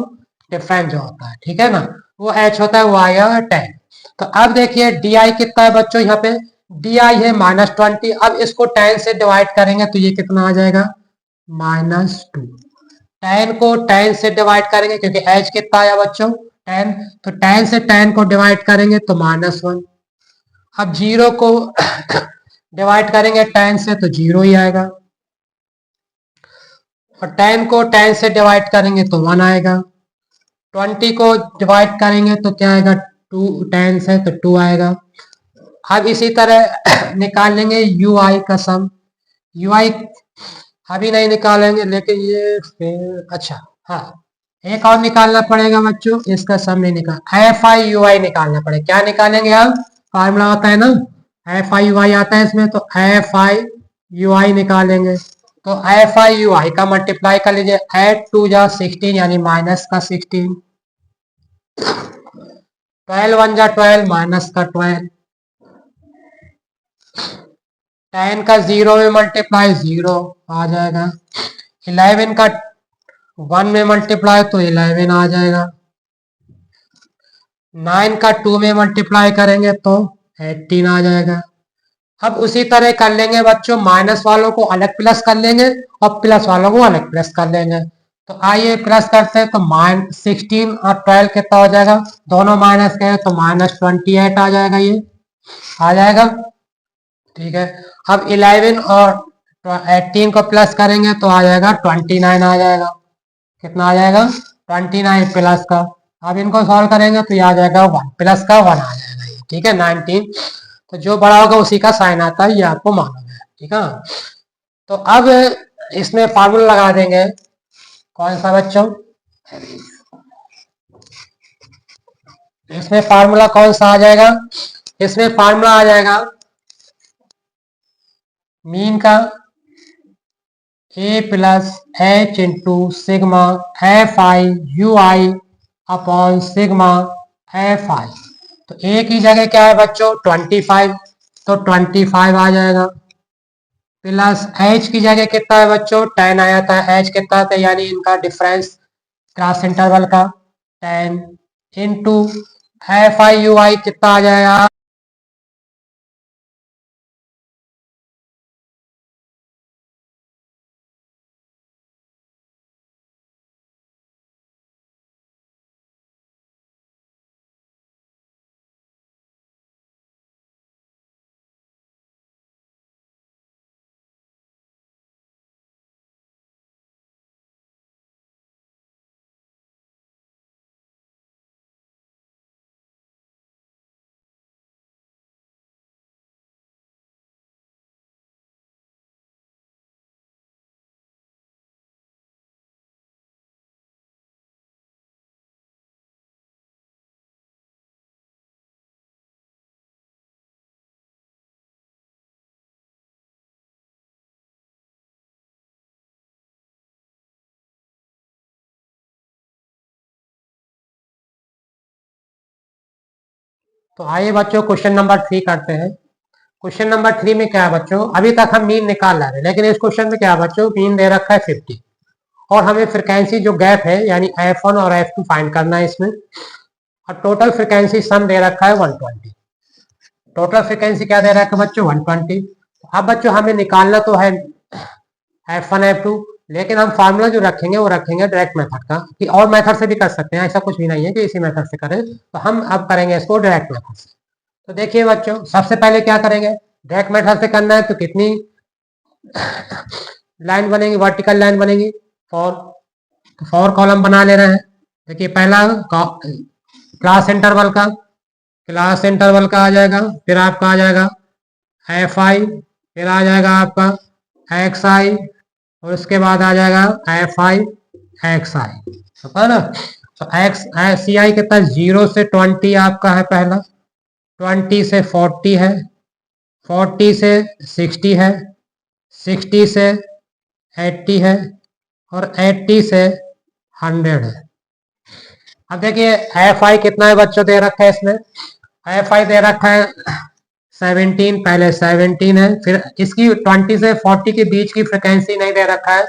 डिफरेंस जो होता है, ठीक है ना, वो एच होता है, वो आएगा 10। तो अब देखिए डी आई कितना है बच्चों, यहाँ पे डी आई है -20, अब इसको 10 से डिवाइड करेंगे तो ये कितना आ जाएगा -2, 10 को 10 से डिवाइड करेंगे क्योंकि एच कितना आया बच्चों 10, तो 10 से 10 को डिवाइड करेंगे तो -1। अब 0 को डिवाइड करेंगे 10 से तो 0 ही आएगा, और 10 को 10 से डिवाइड करेंगे तो 1 आएगा, 20 को डिवाइड करेंगे तो क्या आएगा 2, 10 से तो 2 आएगा। अब इसी तरह निकाल लेंगे यू आई का सम, यू आई अभी नहीं निकालेंगे लेकिन ये फिर अच्छा हाँ एक और निकालना पड़ेगा बच्चों, इसका सम नहीं निकाल, एफ आई यू आई निकालना पड़ेगा। क्या निकालेंगे अब, फार्मूला होता है ना एफ आई यू आई आता है इसमें, तो एफ आई यू आई निकालेंगे। तो एफ आई यू आई का मल्टीप्लाई कर लीजिए, 8 2 जा 16 यानी माइनस का 16, 12 1 जा 12 माइनस का 12, 10 का 0 में मल्टीप्लाई 0 आ जाएगा, 11 का 1 में मल्टीप्लाई तो 11 आ जाएगा, 9 का 2 में मल्टीप्लाई करेंगे तो 18 आ जाएगा। अब उसी तरह कर लेंगे बच्चों, माइनस वालों को अलग प्लस कर लेंगे और प्लस वालों को अलग प्लस कर लेंगे। तो आइए प्लस करते हैं, तो -16 और 12 कितना हो जाएगा, दोनों माइनस के हैं तो -28 आ जाएगा, ये आ जाएगा। ठीक है, अब 11 और 18 को प्लस करेंगे तो आ जाएगा 29 आ जाएगा। कितना आ जाएगा, 29 प्लस का। अब इनको सॉल्व करेंगे तो ये आ जाएगा 1 प्लस का 1 आ जाएगा ये। ठीक है, 19, तो जो बड़ा होगा उसी का साइन आता है, ये आपको मालूम है। ठीक है, तो अब इसमें फार्मूला लगा देंगे, कौन सा बच्चों, इसमें फार्मूला कौन सा आ जाएगा, इसमें फार्मूला आ जाएगा मीन का a plus H into sigma F i u i upon sigma F i. तो a की जगह क्या है बच्चों 25, तो 25 आ जाएगा, प्लस h की जगह कितना है बच्चों 10 आया था, h कितना था यानी इनका डिफरेंस क्रॉस इंटरवल का 10 इंटू एफ आई यू आई कितना आ जाएगा, तो आइए बच्चों क्वेश्चन नंबर 3 करते हैं। क्वेश्चन नंबर 3 में क्या है बच्चों, अभी तक हम मीन निकाल रहे हैं, लेकिन इस क्वेश्चन में क्या है बच्चों, मीन दे रखा है 50 और हमें फ्रिक्वेंसी जो गैप है यानी F1 और F2 फाइंड करना है इसमें, और टोटल फ्रिक्वेंसी सम दे रखा है 120। टोटल फ्रिक्वेंसी क्या दे रखा है बच्चों 120। अब बच्चों हमें निकालना तो है F1 F2, लेकिन हम फार्मूला जो रखेंगे वो रखेंगे डायरेक्ट मेथड का, कि और मेथड से भी कर सकते हैं, ऐसा कुछ भी नहीं है कि इसी मेथड से करें, तो हम अब करेंगे इसको डायरेक्ट मेथड से। तो देखिए बच्चों, सबसे पहले क्या करेंगे, डायरेक्ट मेथड से करना है तो कितनी लाइन बनेगी, वर्टिकल लाइन बनेगी, फोर कॉलम बना ले रहे हैं। देखिए पहला क्लास इंटरवल का, क्लास इंटरवल का आ जाएगा, फिर आपका आ जाएगा एफ आई, फिर आ जाएगा आपका एक्स आई, और उसके बाद आ जाएगा एफ आई एक्स आई, है ना। तो एक्स सी आई कितना 0 से 20 आपका है पहला, 20 से 40 है, 40 से 60 है, 60 से 80 है, और 80 से 100 है। अब देखिए एफ आई कितना है बच्चों दे रखा है इसमें, एफ आई दे रखा है 17, पहले 17 है, फिर इसकी 20 से 40 के बीच की फ्रिक्वेंसी नहीं दे रखा है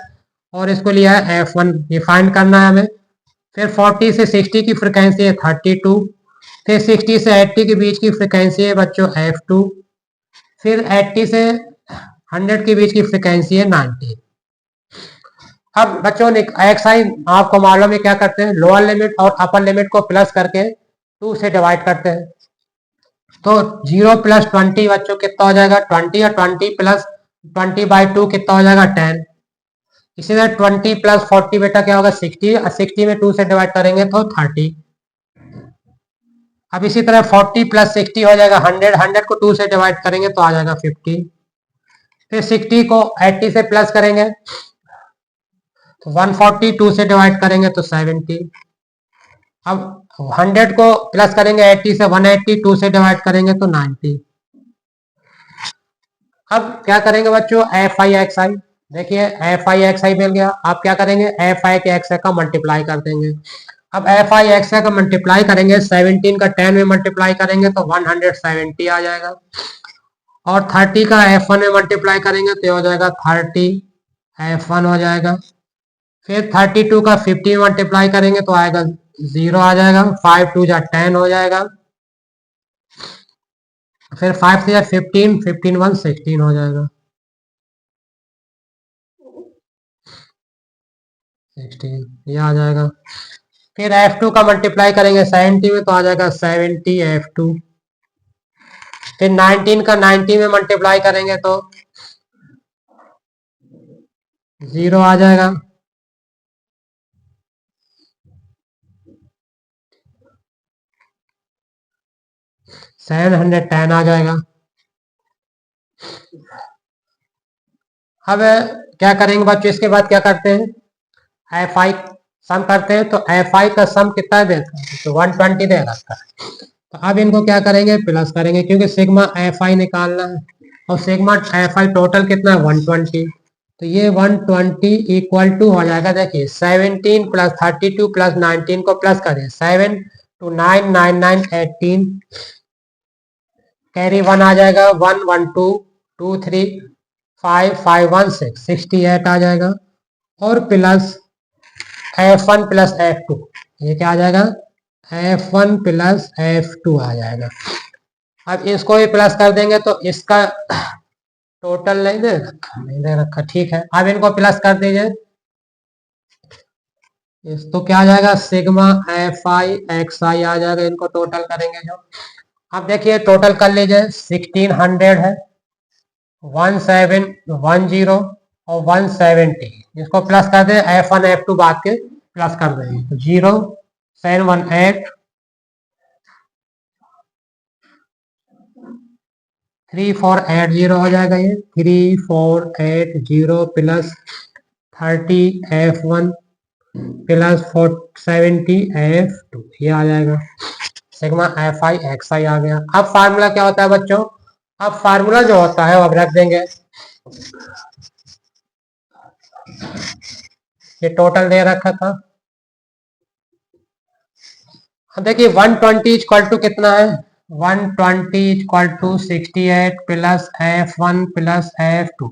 और इसको लिया है F1, ये फाइंड करना है हमें। फिर 40 से 60 की फ्रिक्वेंसी है 32, फिर 60 से 80 के बीच की फ्रिक्वेंसी है बच्चों F2, फिर 80 से 100 के बीच की फ्रिक्वेंसी है 90। अब बच्चों ने एक्स आई आपको मालूम है क्या करते हैं, लोअर लिमिट और अपर लिमिट को प्लस करके 2 से डिवाइड करते हैं। तो 0 प्लस 20 बच्चों कितना हो जाएगा 20, और 20 प्लस 20/2 कितना हो जाएगा 10। इसी तरह 20 प्लस 40 बेटा क्या होगा 60, और 60 में 2 से डिवाइड करेंगे तो 30। अब इसी तरह 40 प्लस 60 हो जाएगा 100, 100 को 2 से डिवाइड करेंगे तो आ जाएगा 50। फिर 60 को 80 से प्लस करेंगे तो 142 से डिवाइड करेंगे तो 70। अब 100 को प्लस करेंगे 80 से, 182 से डिवाइड करेंगे तो 90। अब क्या करेंगे बच्चों एफ आई एक्स आई, देखिए एफ आई एक्स आई मिल गया, आप क्या करेंगे एफ आई के एक्स आई का मल्टीप्लाई कर देंगे। अब एफ आई एक्स आई का मल्टीप्लाई करेंगे 17 का 10 में मल्टीप्लाई करेंगे तो 170 आ जाएगा, और 30 का F1 में मल्टीप्लाई करेंगे तो हो जाएगा 30 F1 हो जाएगा। फिर 32 का 50 मल्टीप्लाई करेंगे तो आएगा 0 आ जाएगा, 5 2 जा 10 हो जाएगा। फिर 5 से 15, 15 1 16 हो जाएगा, 16 ये आ जाएगा। फिर F2 का मल्टीप्लाई करेंगे 70 में तो आ जाएगा 70 F2। फिर 19 का 90 में मल्टीप्लाई करेंगे तो 0 आ जाएगा। 710 आ जाएगा। अब क्या करेंगे बच्चों, इसके बाद क्या करते हैं, एफ आई सम करते हैं। तो एफ आई का सम कितना देता है, तो 120 दे रखा है। तो अब इनको क्या करेंगे, प्लस करेंगे, क्योंकि सिग्मा एफ आई निकालना है और सिग्मा एफ आई टोटल कितना है 120। तो ये 120 इक्वल टू हो जाएगा, देखिए 17 प्लस 32 प्लस 19 को प्लस करें, 7 टू 9 9 9 18, कैरी 1 आ जाएगा, 1 1 2 2 3 5 5 1 6 68 आ जाएगा। और प्लस F1 प्लस F2, ये क्या आ जाएगा, F1 प्लस F2 आ जाएगा। अब इसको भी प्लस कर देंगे तो इसका टोटल नहीं दे रखा, नहीं दे रखा, ठीक है। अब इनको प्लस कर दीजिए, इस तो क्या आ जाएगा, सिग्मा एफ आई एक्स आई आ जाएगा। इनको टोटल करेंगे जो, अब देखिए टोटल कर लीजिए, 1600 है, 1710 और 170, इसको प्लस कर दें, F1 F2 बात के प्लस कर देंगे तो 0718 3480 हो जाएगा। ये 3480 प्लस 30 F1 प्लस 470 F2, ये आ जाएगा। सिग्मा एफ आई एक्स आई आ गया। अब फार्मूला क्या होता है बच्चों, अब फार्मूला जो होता है वो अब रख देंगे, ये टोटल दे रखा था। अब देखिए 120 इक्वल टू कितना है, 120 equal to 68 plus F1 plus F2।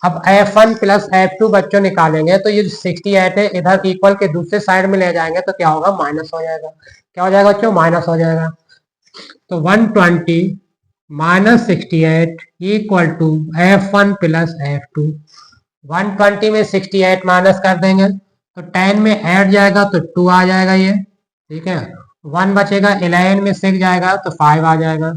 अब F1 प्लस F2 बच्चों निकालेंगे तो ये 68 है, इधर इक्वल के दूसरे साइड में ले जाएंगे तो क्या होगा, माइनस हो जाएगा। क्या हो जाएगा बच्चों, माइनस हो जाएगा। तो 120 minus 68 equal to F1 plus F2। 120 में 68 माइनस कर देंगे तो 10 में ऐड जाएगा तो 2 आ जाएगा ये, ठीक है। 1 बचेगा, 11 में 6 जाएगा तो 5 आ जाएगा,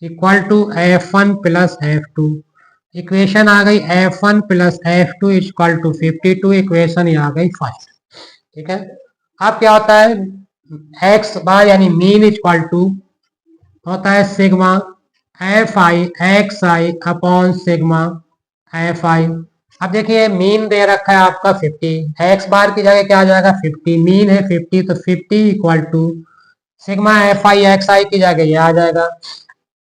equal to F1 plus F2। Equation आ गई F1 plus F2 equal to 52, equation ये आ गई फर्स्ट, ठीक है। अब क्या होता है, एक्स बार यानी मीन इक्वल टू होता है sigma F I x I upon sigma F i. अब देखिए मीन दे रखा है आपका 50, एक्स बार की जगह क्या आ जाएगा 50, मीन है 50 तो 50 equal to sigma F I x i की जगह ये आ जाएगा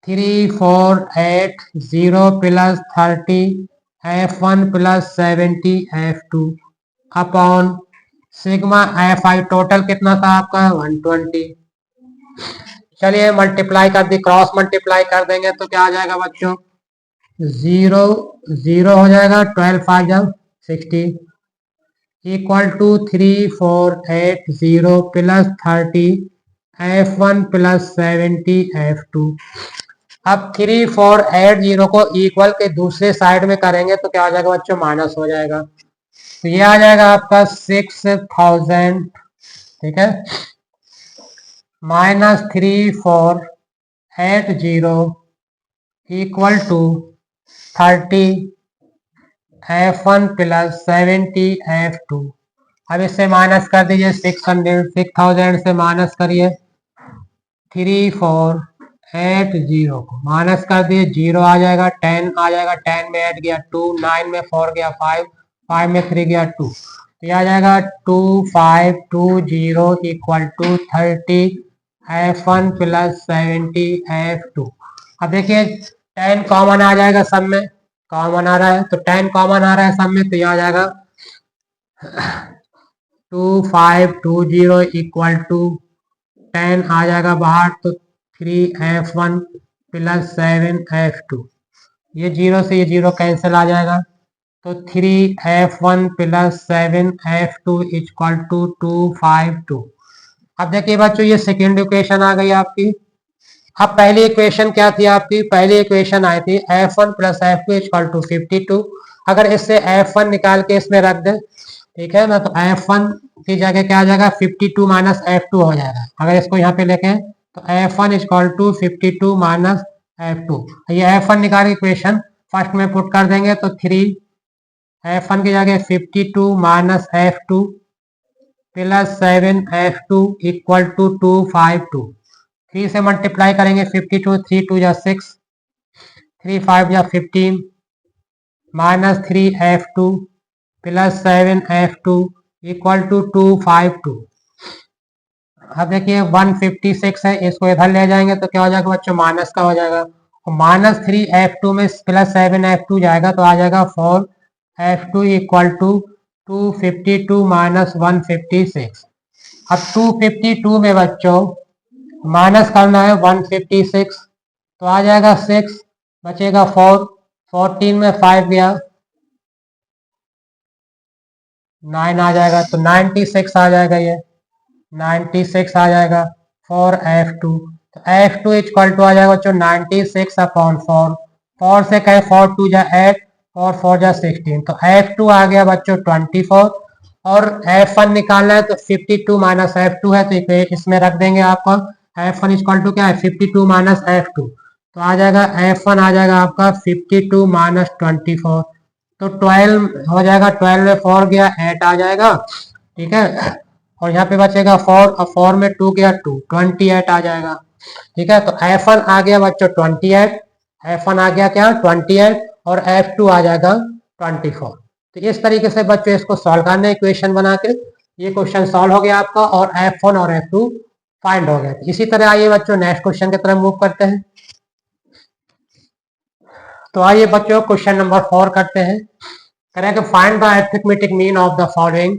3480 plus 30 F1 plus 70 F2 upon sigma F i total कितना था आपका 120। चलिए मल्टीप्लाई कर दी, क्रॉस मल्टीप्लाई कर देंगे तो क्या आ जाएगा बच्चों, 0 0 हो जाएगा, 12 5 जब 60 equal to 3480 plus 30 F1 plus 70 F2। अब 3480 को इक्वल के दूसरे साइड में करेंगे तो क्या आ जाएगा बच्चों, माइनस हो जाएगा। तो ये आ जाएगा आपका 6000, ठीक है, minus 3480 equal to 30 F1 plus 70 F2। अब इससे माइनस कर दीजिए, 6000 से माइनस करिए 3480 को माइनस कर दिए, 0 आ जाएगा, 10 आ जाएगा, 10 में ऐड गया 2, 9 में 4 गया 5, 5 में 3 गया 2, तो यह आ जाएगा 2520 equal to 30 F1 plus 70 F2। अब देखिए 10 कॉमन आ जाएगा सब में, कॉमन आ रहा है तो 10 कॉमन आ रहा है सब में, तो यह आ जाएगा 2520 इक्वल टू 10 आ जाएगा बाहर तो 3F1 प्लस 7F2। ये 0 से ये 0 कैंसिल आ जाएगा तो 3F1 plus 7F2 equal to 252। अब देखिए बच्चों ये सेकेंड इक्वेशन आ गई आपकी। अब पहली इक्वेशन क्या थी आपकी? पहली इक्वेशन आई थी F1 plus F2 equal to 52। अगर इससे F1 निकाल के इसमें रख दे, ठीक है ना, तो F1 की जगह क्या आ जाएगा? 52 माइनस F2 हो जाएगा। अगर इसको यहाँ पे लेके तो F1 equal to 52 minus F2। ये F1 निकाल के इक्वेशन फर्स्ट में पुट कर देंगे तो 3 F1 की जगह 52 minus F2 plus 7F2 equal to 252। 3 से मल्टीप्लाई करेंगे 52, 3 2 जा 6, 3 5 जा 15 minus 3F2 plus 7F2 equal to 252। अब देखिए 156 है, इसको इधर ले जाएंगे तो क्या हो जाएगा बच्चों? माइनस का हो जाएगा। माइनस 3F2 में प्लस 7F2 जाएगा तो आ जाएगा 4F2 इक्वल टू 252 माइनस 156। अब 252 में बच्चों माइनस करना है 156 तो आ जाएगा 6, बचेगा 4, 14 में 5 गया 9 आ जाएगा तो 96 आ जाएगा। ये 96 आ जाएगा फॉर F2। तो F2 इक्वल टू आ जाएगा बच्चों 96 अपॉन 4। 4 से कहे 4 2 जा 8 और 4 जा 16 तो F2 आ गया बच्चों 24। और F1 निकालना है तो 52 माइनस F2 है तो इसमें रख देंगे आपका। F1 इक्वल टू क्या है? 52 माइनस F2 तो आ जाएगा F1 आ जाएगा आपका 52 माइनस 24 तो 12 हो जाएगा। 12 में 4 गया 8 आ जाएगा, ठीक है। और यहाँ पे बचेगा 4 और 4 में 2 गया 2, 28 आ जाएगा, ठीक है। तो F1 आ गया बच्चों 28, F1 आ गया क्या? 28 और F2 आ जाएगा 24। तो इस तरीके से बच्चों इसको सॉल्व करना है इक्वेशन बना के। ये क्वेश्चन सॉल्व हो गया आपका और F1 और F2 फाइंड हो गया। इसी तरह आइए बच्चों नेक्स्ट क्वेश्चन की तरफ मूव करते हैं। तो आइए बच्चों क्वेश्चन नंबर 4 करते हैं। करेंगे find the arithmetic mean of the following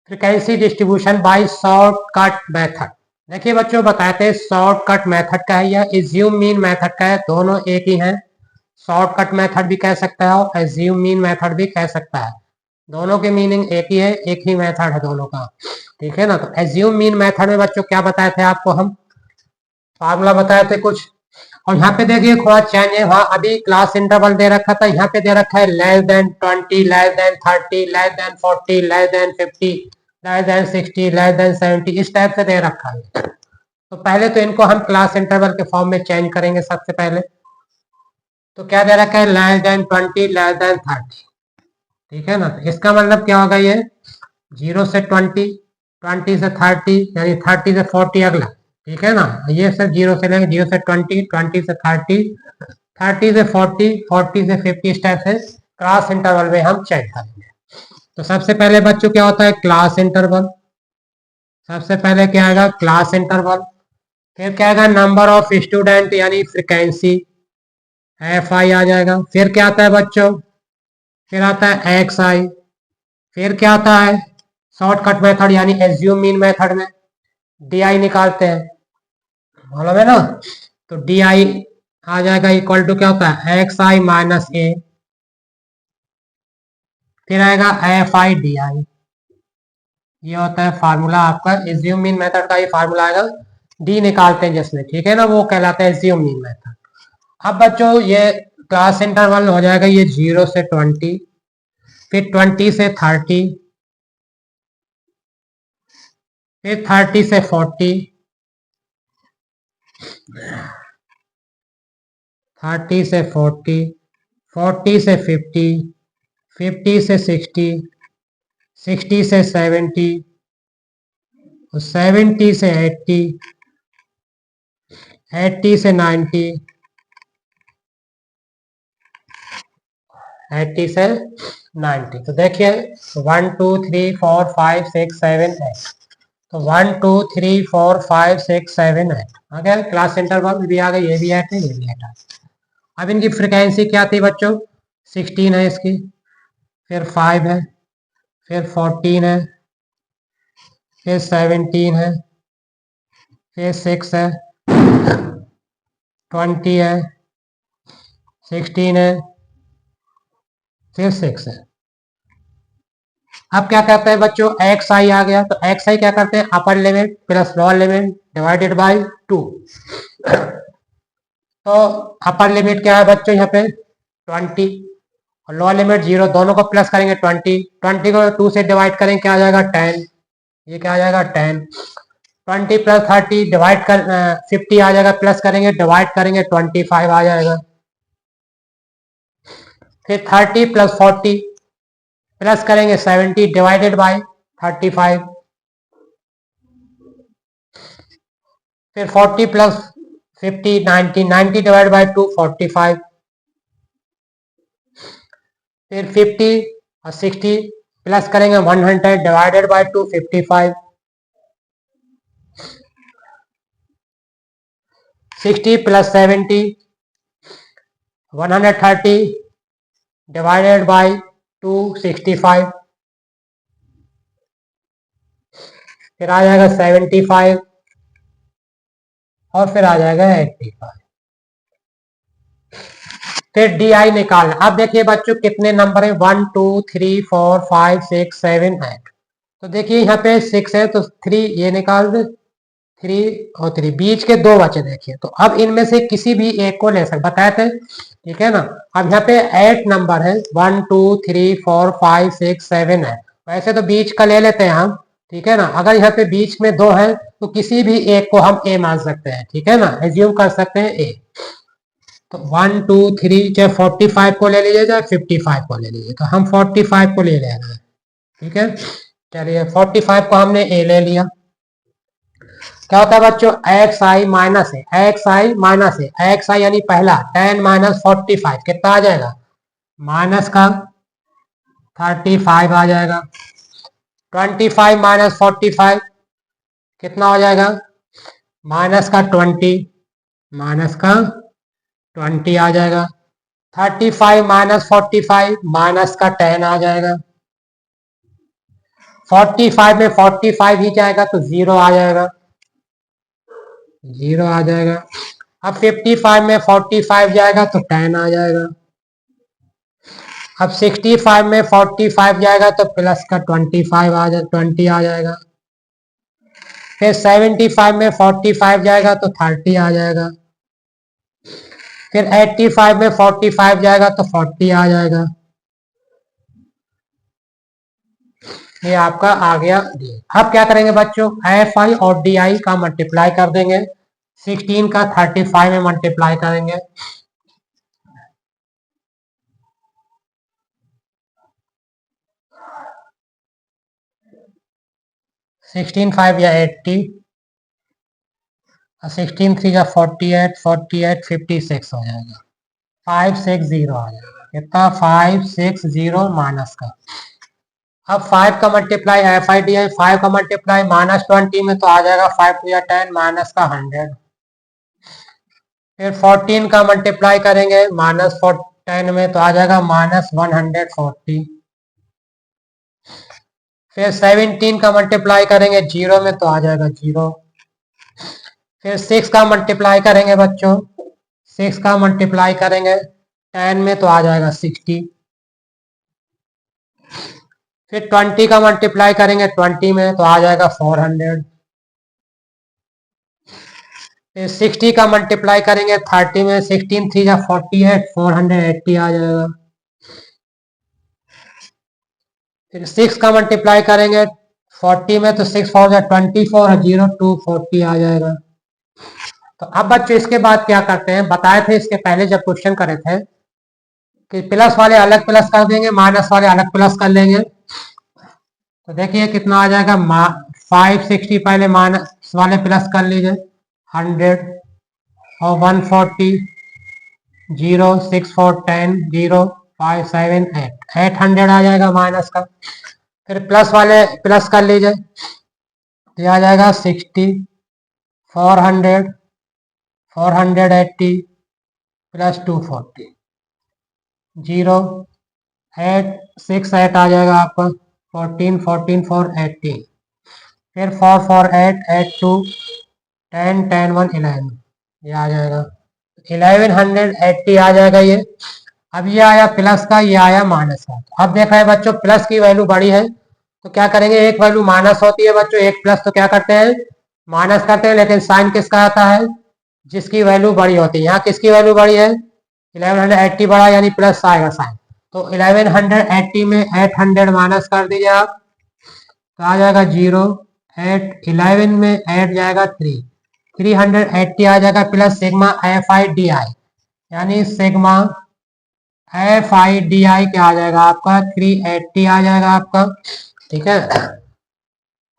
frequency distribution by shortcut method. देखिए बच्चों बताते हैं शॉर्टकट मेथड का है या एज्यूम मीन मेथड का है, दोनों एक ही हैं। शॉर्टकट मेथड भी कह सकता है और एज्यूम मीन मेथड भी कह सकता है। दोनों की मीनिंग एक ही है, एक ही मेथड है दोनों का, ठीक है ना। तो एज्यूम मीन मेथड में बच्चों क्या बताए थे आपको? हम फार्मूला बताए थे कुछ। और यहाँ पे देखिए थोड़ा चेंज है, वहां अभी क्लास इंटरवल दे रखा था, यहाँ पे दे रखा है less than 20, less than 30, less than 40, less than 50, less than 60, less than 70, इस टाइप से दे रखा है। तो पहले तो इनको हम क्लास इंटरवल के फॉर्म में चेंज करेंगे सबसे पहले। तो क्या दे रखा है? लेस देन 20, लेस देन 30, ठीक है ना। तो इसका मतलब क्या होगा? ये 0 से 20, 20 से 30, यानी 30 से 40 अगला, ठीक है ना। ये सब 0 से लेंगे, 0 से 20, 20 से 30, 30 से 40, 40 से 50, इस टाइप से क्लास इंटरवल में हम चेक करेंगे। तो सबसे पहले बच्चों क्या होता है? Class interval. सबसे पहले क्या आएगा? Class interval. फिर क्या आएगा? नंबर ऑफ स्टूडेंट यानी फ्रिक्वेंसी FI आ जाएगा। फिर क्या आता है बच्चों? फिर आता है XI। फिर क्या आता है? शॉर्टकट मेथड यानी एज्यूम मीन मेथड में DI निकालते हैं, मालूम है ना। तो DI आ जाएगा इक्वल टू क्या होता है? XI minus A। फिर आएगा FI/DI। ये होता है फार्मूला आपका एज्यूम मीन मेथड का। ये फार्मूला आएगा डी निकालते हैं जिसमें, ठीक है ना, वो कहलाता है एज्यूम मीन मेथड। अब बच्चों ये क्लास इंटरवल हो जाएगा ये 0 से 20, फिर 20 से 30, फिर 30 से 40, 30 से 40, 40 से 50, 50 से 60, 60 से 70, 70 से 80, 80 से 90, 80 से 90। तो देखिए 1 2 3 4 5 6 7 8, तो 1 2 3 4 5 6 7 8 आ गया। क्लास इंटरवल भी आ गई, ये भी 8 है, ये भी 8 है। अब इनकी फ्रिक्वेंसी क्या थी बच्चों? 16 है इसकी, फिर 5 है, फिर 14 है, फिर 17 है, फिर 6 है, 20 है, 16 है, फिर 6 है। अब क्या करते हैं बच्चों, एक्स आई आ गया, तो एक्स आई क्या करते हैं, अपर limit plus lower limit divided by 2। तो अपर लिमिट क्या है बच्चों यहाँ पे 20 और लोअर लिमिट 0, दोनों को प्लस करेंगे 20, 20 को 2 से डिवाइड करेंगे क्या आ जाएगा 10, ये क्या आ जाएगा 10, 20 प्लस 30 डिवाइड कर 50 आ जाएगा, प्लस करेंगे डिवाइड करेंगे 25 आ जाएगा। फिर 30 प्लस 40 प्लस करेंगे 70 डिवाइडेड बाई 35। फिर 40 प्लस 50 90, 90 डिवाइड बाई 2 45। फिर 50 और 60 प्लस करेंगे 100 divided by 2 55। 60 plus 70 130 divided by 2 65। फिर आ जाएगा 75 और फिर आ जाएगा 85। फिर डी आई निकालना। अब देखिए बच्चों कितने नंबर है, 1 2 3 4 5 6 7 8। तो देखिए यहाँ पे 6 है तो 3 ये निकाल दे, 3 और 3 बीच के दो बचे। देखिए तो अब इनमें से किसी भी एक को ले सकते, बताए थे, ठीक है ना। अब यहाँ पे 8 नंबर है, 1 2 3 4 5 6 7 है, वैसे तो बीच का ले लेते हैं हम, ठीक है ना। अगर यहाँ पे बीच में 2 है तो किसी भी एक को हम ए मान सकते हैं, ठीक है ना, एज्यूम कर सकते हैं ए। तो 1 2 3 चाहे 45 को ले लीजिए चाहे 55 को ले लीजिए, तो हम 45 को ले रहे हैं, ठीक है। चलिए 45 को हमने ए ले लिया। क्या होता है बच्चों, एक्स आई माइनस है, एक्स आई माइनस है, एक्स आई यानी पहला 10 माइनस 45 कितना आ जाएगा, माइनस का 35 आ जाएगा। 25 माइनस 45 कितना हो जाएगा, माइनस का 20, माइनस का 20 आ जाएगा। 35 माइनस 45 माइनस का 10 आ जाएगा। 45 में 45 ही जाएगा तो 0 आ जाएगा, 0 आ जाएगा। अब 55 में 45 जाएगा तो 10 आ जाएगा। अब 65 में 45 जाएगा तो प्लस का 25 आ जाएगा, 20 आ जाएगा। फिर 75 में 45 जाएगा तो 30 आ जाएगा। फिर 85 में 45 जाएगा तो 40 आ जाएगा। ये आपका आ गया डी। अब क्या करेंगे बच्चों, एफ आई और डी आई का मल्टीप्लाई कर देंगे, 16 का 35 में मल्टीप्लाई करेंगे। सिक्सटीन 5 या 80, 16 3 या 48, 48 56 हो जाएगा, 560 आ जाएगा। कितना, 560 माइनस का। अब 5 का multiply F I D I, 5 का मल्टीप्लाई -20 में तो आ जाएगा 5 2 या 10 माइनस का 100। फिर 14 का मल्टीप्लाई करेंगे -10 में तो आ जाएगा -140। फिर 17 का मल्टीप्लाई करेंगे 0 में तो आ जाएगा 0। फिर 6 का मल्टीप्लाई करेंगे बच्चों, 6 का मल्टीप्लाई करेंगे 10 में तो आ जाएगा 60। फिर 20 का मल्टीप्लाई करेंगे 20 में तो आ जाएगा 400। फिर 60 का मल्टीप्लाई करेंगे 30 में, 16 3 या 48, 480 आ जाएगा। फिर 6 का मल्टीप्लाई करेंगे 40 में तो 6 4 या 24 और 0 2 40 आ जाएगा। तो अब बच्चों इसके बाद क्या करते हैं, बताए थे इसके पहले जब क्वेश्चन करे थे कि प्लस वाले अलग प्लस कर देंगे, माइनस वाले अलग प्लस कर लेंगे। तो देखिए कितना आ जाएगा, 560 पहले माइनस वाले प्लस कर लीजिए 100 और 140 0 6 4 10 0 5 7 8 800 आ जाएगा माइनस का। फिर प्लस वाले प्लस कर लीजिए तो आ जाएगा 60 400 480 प्लस 240 0 8 6 8 आ जाएगा आपका 14 14 4 18। फिर 4 4 8 8 2 10 10 1 11 ये आ जाएगा 1180 आ जाएगा ये। अब ये आया प्लस का, ये आया माइनस का। अब देखा है बच्चों प्लस की वैल्यू बड़ी है तो क्या करेंगे, एक वैल्यू माइनस होती है बच्चों, एक प्लस तो क्या करते हैं, माइनस करते हैं, लेकिन साइन किसका आता है, जिसकी वैल्यू बड़ी होती है। यहाँ किसकी वैल्यू बड़ी है, 1180 बड़ा, यानी प्लस आएगा साइन। तो 1180 में 800 माइनस कर दीजिए आप, तो आ जाएगा 0। 11 में 8 जाएगा 3, 380 आ जाएगा, plus sigma F I D i, यानी sigma F I D i क्या आ जाएगा आपका, 380 आ जाएगा आपका। ठीक है,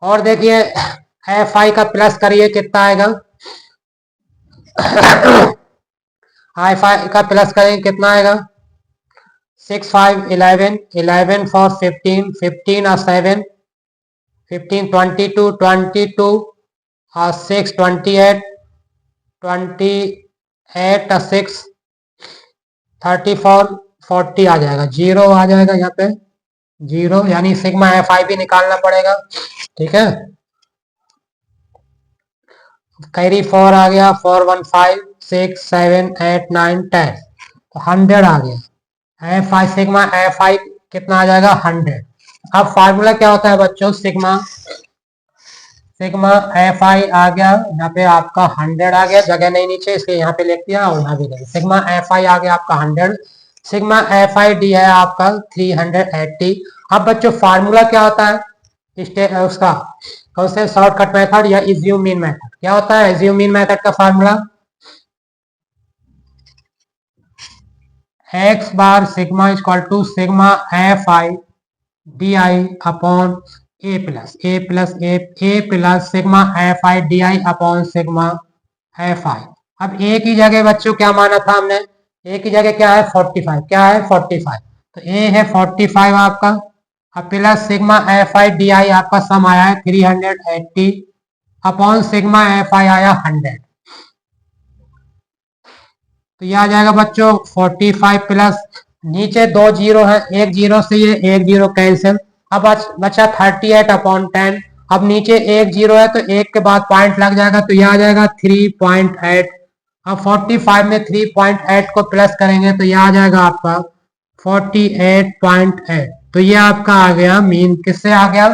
और देखिए एफ आई का प्लस करिए कितना आएगा, एफ आई का प्लस करेंगे कितना आएगा, 6 5 11, 11 4 15, 15 और 7 15, 22 22 और 6 28, 28 और 6 34, 40 आ जाएगा, 0 आ जाएगा यहाँ पे 0, यानी सिग्मा एफ आई भी निकालना पड़ेगा। ठीक है, कैरी 4 आ गया, 4 1 5 6 7 8 9 10, तो 100 आ गया। F i sigma F I कितना आ जाएगा, 100। अब फार्मूला क्या होता है बच्चों, सिग्मा सिग्मा एफ आई आ गया, यहाँ पे आपका 100 आ गया, जगह नहीं नीचे इसलिए यहाँ पे लिख दिया, और यहाँ भी नहीं, सिग्मा एफ आई आ गया आपका 100, सिग्मा एफ आई डी है आपका 380। अब बच्चों फार्मूला क्या होता है उसका, कौन से शॉर्टकट मेथड या इज्यूम मीन मेथड, क्या होता है इज्यूम मीन मेथड का formula, x bar sigma equal to sigma F I D I upon a plus sigma F I D I upon sigma F i. अब a की जगह बच्चों क्या माना था हमने, ए की जगह क्या है 45, क्या है 45, तो ए है 45 आपका, अब plus sigma F I D I आपका सम आया है 380 अपॉन सिग्मा एफ आई आया 100, तो ये आ जाएगा बच्चों 45 प्लस, नीचे 2 जीरो है, एक जीरो से ये एक जीरो कैंसिल, अब बचा 38 अपॉन 10, अब नीचे एक जीरो है तो एक के बाद पॉइंट लग जाएगा, तो ये आ जाएगा 3.8। अब 45 में 3.8 को प्लस करेंगे तो ये आ जाएगा आपका 48.8, तो ये आपका आ गया मीन, किससे आ गया,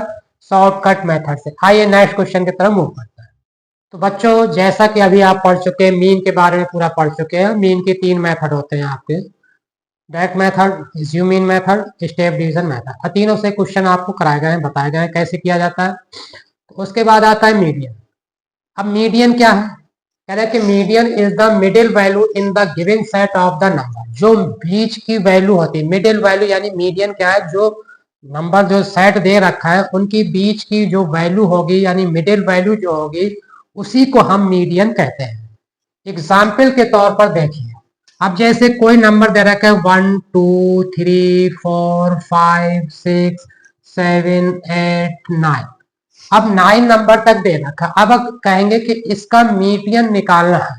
शॉर्टकट मेथड से। आइए नेक्स्ट क्वेश्चन की तरफ मूव करते हैं। तो बच्चों जैसा कि अभी आप पढ़ चुके हैं, मीन के बारे में पूरा पढ़ चुके हैं, मीन के 3 मेथड होते हैं आपके, direct method, assume mean method, step division method, और तीनों से क्वेश्चन आपको कराए गए हैं, बताए गए हैं कैसे किया जाता है। तो उसके बाद आता है मीडियन। अब मीडियन क्या है, कह रहे हैं कि median is the middle value in the given set of the number, जो बीच की वैल्यू होती है, मिडिल वैल्यू यानी मीडियन क्या है, जो नंबर जो सेट दे रखा है उनकी बीच की जो वैल्यू होगी, यानी मिडिल वैल्यू जो होगी, उसी को हम मीडियन कहते हैं। एग्जाम्पल के तौर पर देखिए, अब जैसे कोई नंबर दे रखा है 1 2 3 4 5 6 7 8 9, अब 9 नंबर तक दे रखा, अब कहेंगे कि इसका मीडियन निकालना है,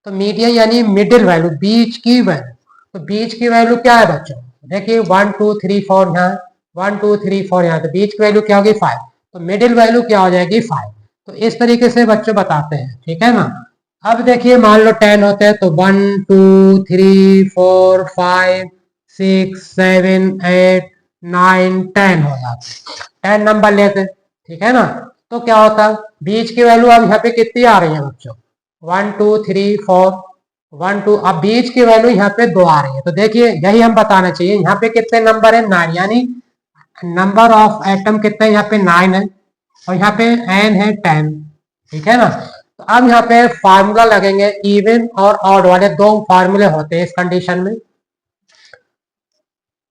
तो मीडियन यानी मिडिल वैल्यू, बीच की वैल्यू, तो बीच की वैल्यू क्या है बच्चों, देखिए 1 2 3 4 यहाँ, 1 2 3 4 यहाँ, तो बीच की वैल्यू क्या होगी 5, तो मिडिल वैल्यू क्या हो जाएगी 5। तो इस तरीके से बच्चों बताते हैं, ठीक है ना। अब देखिए मान लो 10 होते हैं तो 1 2 3 4 5 6 7 8 9 10 हो जाते, 10 नंबर लेते, ठीक है ना। तो क्या होता, बीच की वैल्यू अब यहाँ पे कितनी आ रही है बच्चों, 1 2 3 4 1 2, अब बीच की वैल्यू यहाँ पे 2 आ रही है, तो देखिए यही हम बताना चाहिए, यहाँ पे कितने नंबर है 9, यानी नंबर ऑफ एटम कितने यहाँ पे 9 है, और यहाँ पे एन है 10, ठीक है ना। तो अब यहाँ पे फार्मूला लगेंगे, इवन और ऑड वाले 2 फार्मूले होते हैं इस कंडीशन में।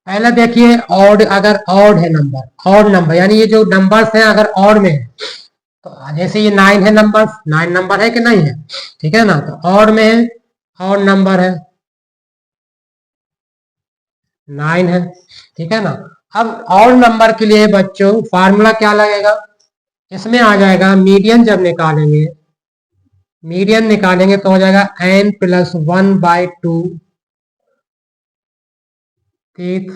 पहले देखिए ऑड, अगर ऑड है नंबर, ऑड नंबर यानी ये जो नंबर्स हैं अगर ऑड में है, तो जैसे ये 9 है, नंबर 9 नंबर है कि नहीं है, ठीक है ना, तो ऑड में है, ऑड नंबर है 9 है, ठीक है ना। अब ऑड नंबर के लिए बच्चों फार्मूला क्या लगेगा, इसमें आ जाएगा मीडियन, जब निकालेंगे मीडियन निकालेंगे तो हो जाएगा n प्लस 1/2, ठीक,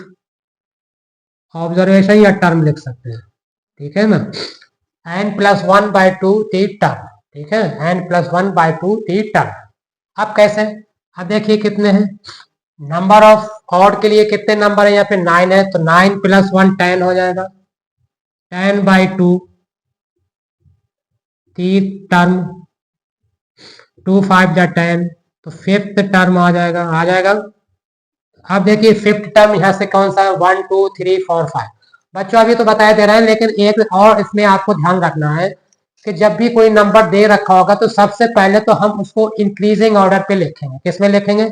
ऑब्जर्वेशन या टर्म लिख सकते हैं, ठीक है ना, n प्लस 1/2 थी टर्म, ठीक है, n प्लस 1/2 थी टर्म। अब कैसे, अब देखिए कितने हैं, नंबर ऑफ ऑड के लिए कितने नंबर है, यहाँ पे 9 है, तो 9 प्लस 1 10 हो जाएगा, 10/2 तीस टर्म, 2 5 जा 10, तो फिफ्थ टर्म आ जाएगा। अब देखिए फिफ्थ टर्म यहाँ से कौन सा है, 1 2 3 4 5। बच्चों अभी तो बताया दे रहे हैं, लेकिन एक और इसमें आपको ध्यान रखना है कि जब भी कोई नंबर दे रखा होगा तो सबसे पहले तो हम उसको इंक्रीजिंग ऑर्डर पे लिखेंगे। किसमें लिखेंगे,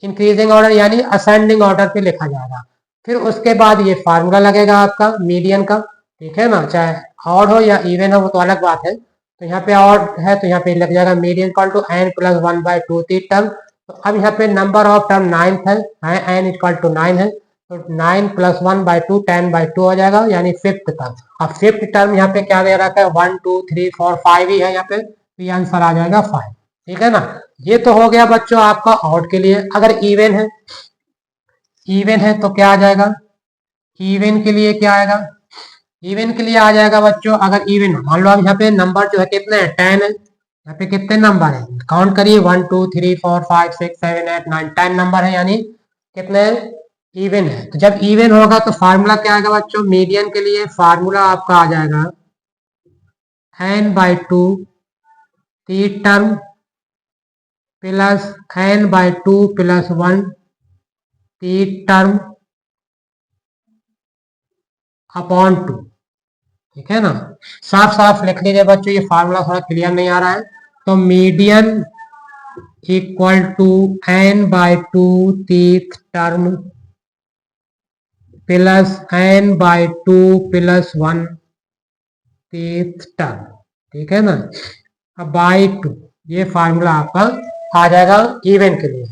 इंक्रीजिंग ऑर्डर यानी असेंडिंग ऑर्डर पे लिखा जाएगा। फिर उसके बाद ये फार्मूला लगेगा आपका मीडियन का, ठीक है ना, चाहे ऑड हो या इवन हो वो तो अलग बात है। तो यहाँ पे ऑड है तो यहाँ पे लग जाएगा मीडियन इक्वल टू n + 1/2 थी टर्म। तो अब यहाँ पे नंबर ऑफ टर्म 9 है, n इक्वल टू 9 है, तो 9 + 1/2 10/2 हो जाएगा, यानी फिफ्थ टर्म। अब फिफ्थ टर्म यहाँ पे क्या दे रखा है, 1 2 3 4 5 ही है यहाँ पे, तो ये आंसर आ जाएगा 5। ठीक है ना, ये तो हो गया बच्चों आपका ऑड के लिए। अगर इवन है, इवन है तो क्या आ जाएगा, इवन के लिए क्या आएगा, इवन के लिए आ जाएगा बच्चों, अगर इवन मान लो अब यहाँ पे नंबर जो है कितने हैं, 10 है, यहाँ पे कितने नंबर है, काउंट करिए 1 2 3 4 5 6 7 8 9 10 नंबर है, यानी कितने इवन है। तो जब इवन होगा तो फार्मूला क्या आएगा बच्चों, मीडियन के लिए फार्मूला आपका आ जाएगा n/2 T term plus n/2 + 1 T term upon 2। ठीक है ना, साफ साफ लिख लीजिए बच्चों, ये फार्मूला थोड़ा क्लियर नहीं आ रहा है। तो मीडियन इक्वल टू n/2 तीथ टर्म प्लस n/2 + 1 तीथ टर्म। ठीक है ना, अब बाई 2, ये फार्मूला आपका आ जाएगा इवन के लिए।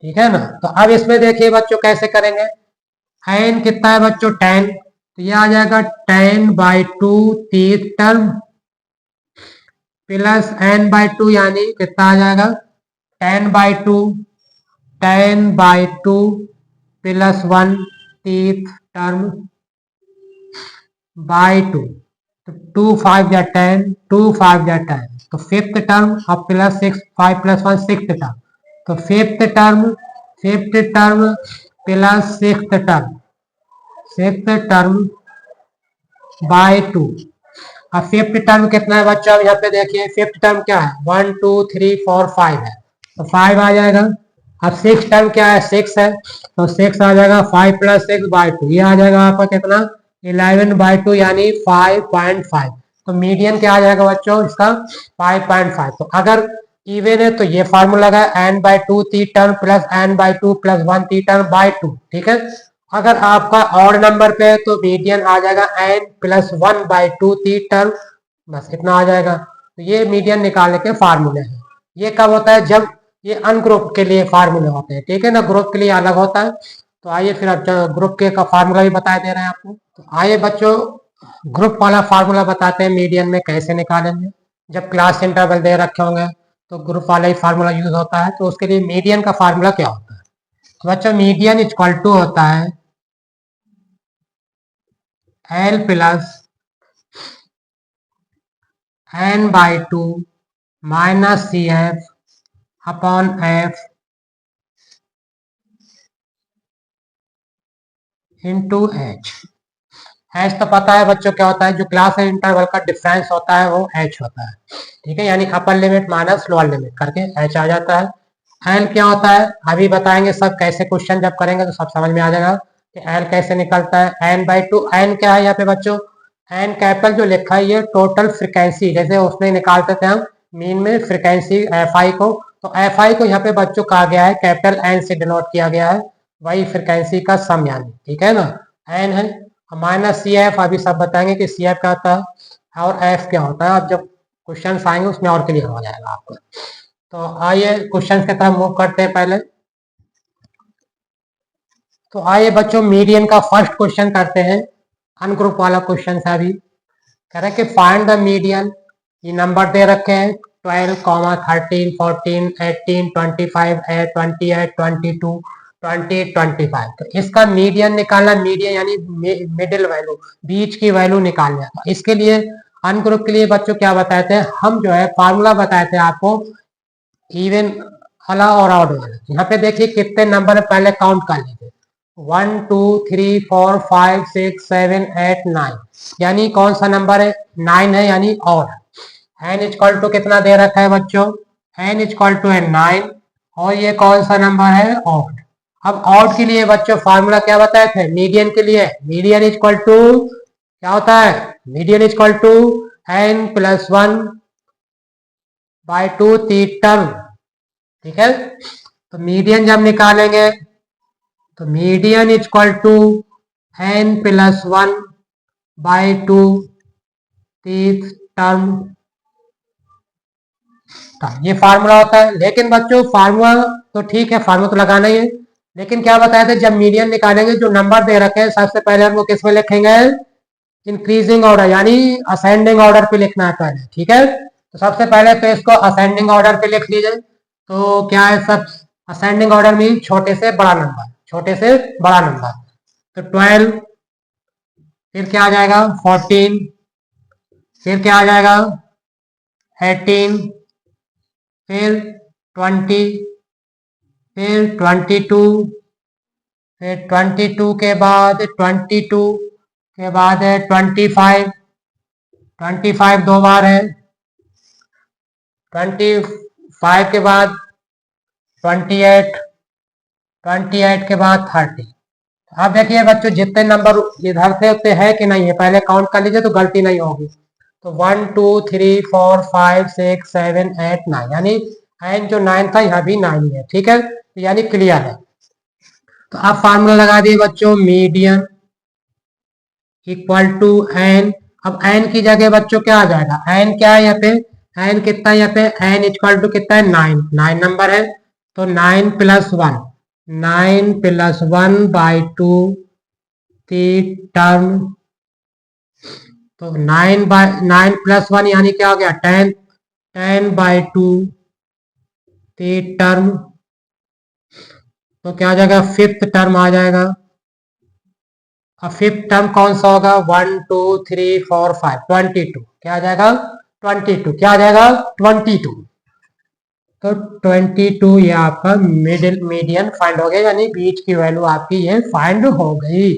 ठीक है ना, तो अब इसमें देखिए बच्चों कैसे करेंगे, n कितना है बच्चों 10, तो ये आ जाएगा 10/2 तीथ टर्म प्लस n/2 यानी कितना आ जाएगा 10/2 + 1 तीथ टर्म बाई 2, तो 2 5 या 10, 2 5 या 10, तो फिफ्थ टर्म अब प्लस 6 5 + 1 सिक्स्थ टर्म, तो fifth term plus sixth term by 2। अब फिफ्थ टर्म कितना है बच्चों, अब यहाँ पे देखिए फिफ्थ टर्म क्या है, 1 2 3 4 5 है, तो 5 आ जाएगा। अब सिक्स टर्म क्या है, 6 है, तो 6 आ जाएगा, 5 + 6/2, ये आ जाएगा आपका कितना 11/2 यानी 5.5। तो मीडियन क्या आ जाएगा बच्चों इसका 5.5। तो अगर इवन है तो ये फार्मूला लगा n/2 T term plus n/2 + 1 T term by 2। ठीक है, अगर आपका ऑड नंबर पे है तो मीडियन आ जाएगा n + 1/2 टी टर्म, बस इतना आ जाएगा। तो ये मीडियन निकालने के फार्मूले हैं। ये कब होता है, जब ये अनग्रुप के लिए फार्मूले होते हैं। ठीक है ना, ग्रुप के लिए अलग होता है। तो आइए फिर अब ग्रुप के का फार्मूला भी बता दे रहे हैं आपको। तो आइए बच्चों ग्रुप वाला फार्मूला बताते हैं मीडियन में कैसे निकालेंगे। जब क्लास इंटरवल दे रखे होंगे तो ग्रुप वाला ही फार्मूला यूज होता है। तो उसके लिए मीडियन का फार्मूला क्या होता है, तो बच्चों मीडियन इक्वल टू होता है L + n/2 - CF upon F into H तो पता है बच्चों क्या होता है, जो क्लास इंटरवल का डिफरेंस होता है वो H होता है। ठीक है, यानी upper limit minus lower limit करके H आ जाता है। L क्या होता है अभी बताएंगे सब, कैसे क्वेश्चन जब करेंगे तो सब समझ में आ जाएगा कि L कैसे निकलता है। n/2 n क्या है यहाँ पे बच्चों, n कैपिटल जो लिखा है ये टोटल फ्रिक्वेंसी, जैसे उसमें निकालते थे हम मीन में फ्रिक्वेंसी fi को, तो fi को यहाँ पे बच्चों कहा गया है कैपिटल N से डिनोट किया गया है, वही फ्रिक्वेंसी का सम यानी। ठीक है ना, n है माइनस CF, अभी सब बताएंगे कि CF क्या होता है और F क्या होता है। अब जब क्वेश्चन आएंगे उसमें और क्लियर हो जाएगा आपको। तो आइए क्वेश्चन की तरफ मूव करते हैं पहले। तो आइए बच्चों मीडियन का फर्स्ट क्वेश्चन करते हैं, अनग्रुप वाला क्वेश्चन है। अभी कह रहे हैं कि फाइंड द मीडियन, ये नंबर दे रखे हैं 12, 13, 14, 18, 25, 28, 22, 20, 25। तो इसका मीडियन निकालना, मीडियन यानी मिडिल वैल्यू, बीच की वैल्यू निकालना। तो इसके लिए अनग्रुप के लिए बच्चों क्या बताए थे हम, जो है फार्मूला बताए थे आपको इवन वाला और ऑड वाला। यहाँ पे देखिए कितने नंबर पहले काउंट कर लीजिए, 1 2 3 4 5 6 7 8 9, यानी कौन सा नंबर है? 9 है, यानी और n इक्वल टू कितना दे रखा है बच्चों? n इक्वल टू है 9, और ये कौन सा नंबर है? ऑड। अब ऑड के लिए बच्चों फार्मूला क्या बताए थे? मीडियन के लिए मीडियन इक्वल टू क्या होता है? Median equal to n+1/2 term, ठीक है। तो मीडियन जब निकालेंगे तो median equal to n+1/2 term, ये फार्मूला होता है। लेकिन बच्चों फार्मूला तो ठीक है, फार्मूला तो लगाना ही है, लेकिन क्या बताया था? जब मीडियन निकालेंगे जो नंबर दे रखे हैं सबसे पहले हम वो किस में लिखेंगे? इंक्रीजिंग ऑर्डर, यानी असेंडिंग ऑर्डर पे लिखना है पहले, ठीक है। तो सबसे पहले तो इसको असेंडिंग ऑर्डर पे लिख लीजिए। तो क्या है? सब असेंडिंग ऑर्डर में छोटे से बड़ा नंबर, छोटे से बड़ा नंबर। तो 12, फिर क्या आ जाएगा? 14, फिर क्या आ जाएगा? 18, फिर 20, फिर 22, फिर 22 के बाद 22 के बाद है 25, 25 दो बार है, 25 के बाद 28, 28 के बाद 30। अब देखिए बच्चों जितने नंबर इधर से उतने हैं कि नहीं है, पहले काउंट कर लीजिए तो गलती नहीं होगी। तो 1 2 3 4 5 6 7 8 9, यानी एन जो 9 था यहाँ भी 9 ही है, ठीक है, तो यानी क्लियर है। तो अब फार्मूला लगा दिए बच्चों, मीडियन इक्वल टू एन। अब एन की जगह बच्चों क्या आ जाएगा? एन क्या है यहाँ पे? एन कितना है यहाँ पे? एन इक्वल टू कितना है? 9, 9 नंबर है। तो 9+1, 9+1/2 टर्म। तो 9+1 यानी क्या हो गया? 10, 10/2 टर्म। तो क्या आ जाएगा? फिफ्थ टर्म आ जाएगा। अब फिफ्थ टर्म कौन सा होगा? 1 2 3 4 5, 22, क्या आ जाएगा? 22, क्या आ जाएगा? 22। तो 22 ये आपका मीडियन फाइंड हो गया, यानी बीच की वैल्यू आपकी ये फाइंड हो गई।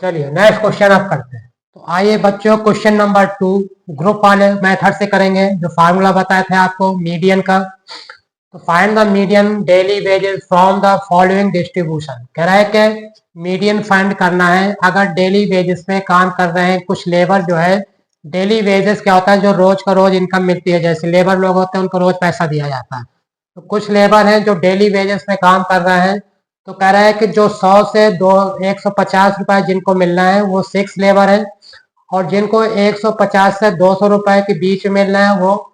चलिए नेक्स्ट क्वेश्चन आप करते हैं। तो आइए बच्चों क्वेश्चन नंबर 2 ग्रुप वाले मेथड से करेंगे, जो फार्मूला बताए थे आपको मीडियन का। तो find the median daily wages from the following distribution. कह रहा है कि मीडियन फाइंड करना है अगर डेली वेजेस पे काम कर रहे हैं कुछ लेबर जो है। डेली वेजेस क्या होता है? जो रोज का रोज इनकम मिलती है, जैसे लेबर लोग होते हैं उनको रोज पैसा दिया जाता है। तो कुछ लेबर हैं जो डेली वेजेस पे काम कर रहे हैं। तो कह रहा है कि जो 100 से 150 रुपए जिनको मिल रहा है वो 6 लेबर है, और जिनको 150 से 200 रुपए के बीच में मिल रहा है वो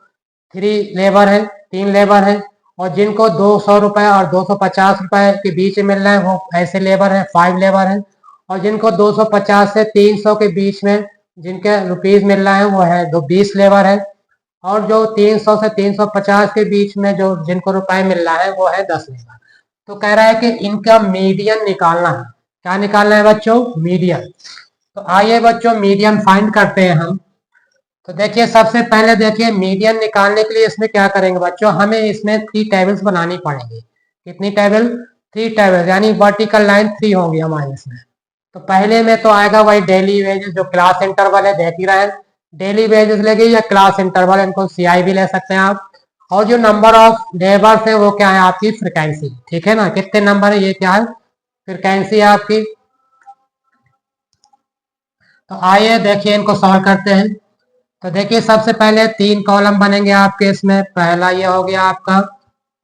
3 लेबर है, 3 लेबर है। और जिनको 200 रुपए और 250 रुपए के बीच में मिल रहा है वो ऐसे लेबर है, 5 लेबर है। और जिनको 250 से 300 के बीच में जिनके रुपीज मिल रहा है वो है 20 लेबर है। और जो 300 से 350 के बीच में जो जिनको रुपए मिल रहा है वो है 10 लेबर। तो कह रहा है कि इनका मीडियन निकालना है। क्या निकालना है बच्चों? मीडियन। तो आइए बच्चों मीडियन फाइंड करते हैं हम। तो देखिए सबसे पहले देखिए मीडियन निकालने के लिए इसमें क्या करेंगे बच्चों? हमें इसमें 3 टेबल्स बनानी पड़ेगी। कितनी टेबल? 3 टेबल, यानी वर्टिकल लाइन 3 होंगी हमारे इसमें। तो पहले में तो आएगा वही डेली वेजेस, जो क्लास इंटरवल है, देख ही रहे हैं। डेली वेजेस लेंगे या क्लास इंटरवल, इनको सीआई भी ले सकते हैं आप। और जो नंबर ऑफ लेबर्स है वो क्या है? आपकी फ्रिक्वेंसी, ठीक है ना, कितने नंबर है ये क्या है? फ्रिक्वेंसी है आपकी। तो आइए देखिए इनको सॉल्व करते हैं। तो देखिए सबसे पहले 3 कॉलम बनेंगे आपके इसमें। पहला ये हो गया आपका,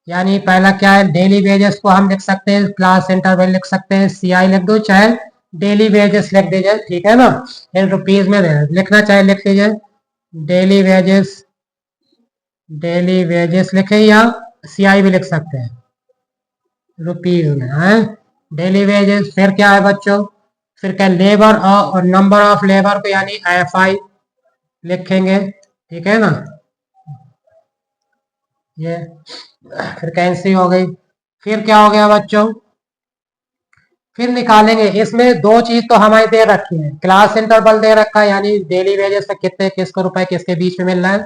यानी पहला क्या है? डेली वेजेस को हम लिख सकते हैं, क्लास इंटरवल लिख सकते हैं, सीआई लिख दो चाहे डेली वेजेस लिख दीजिए, ठीक है ना, इन रुपीज में लिखना चाहे लिख लीजिए। डेली वेजेस, डेली वेजेस लिखे या सीआई भी लिख सकते हैं रुपीज में है। डेली वेजेस, फिर क्या है बच्चों? फिर क्या? लेबर और नंबर ऑफ लेबर को यानी एफआई लिखेंगे, ठीक है ना, ये फ्रिक्वेंसी हो गई। फिर क्या हो गया बच्चों? फिर निकालेंगे इसमें 2 चीज तो हमारी दे रखी है, क्लास इंटरवल दे रखा है, यानी डेली वेजेस से कितने किसको रुपए किसके बीच में मिल रहा है,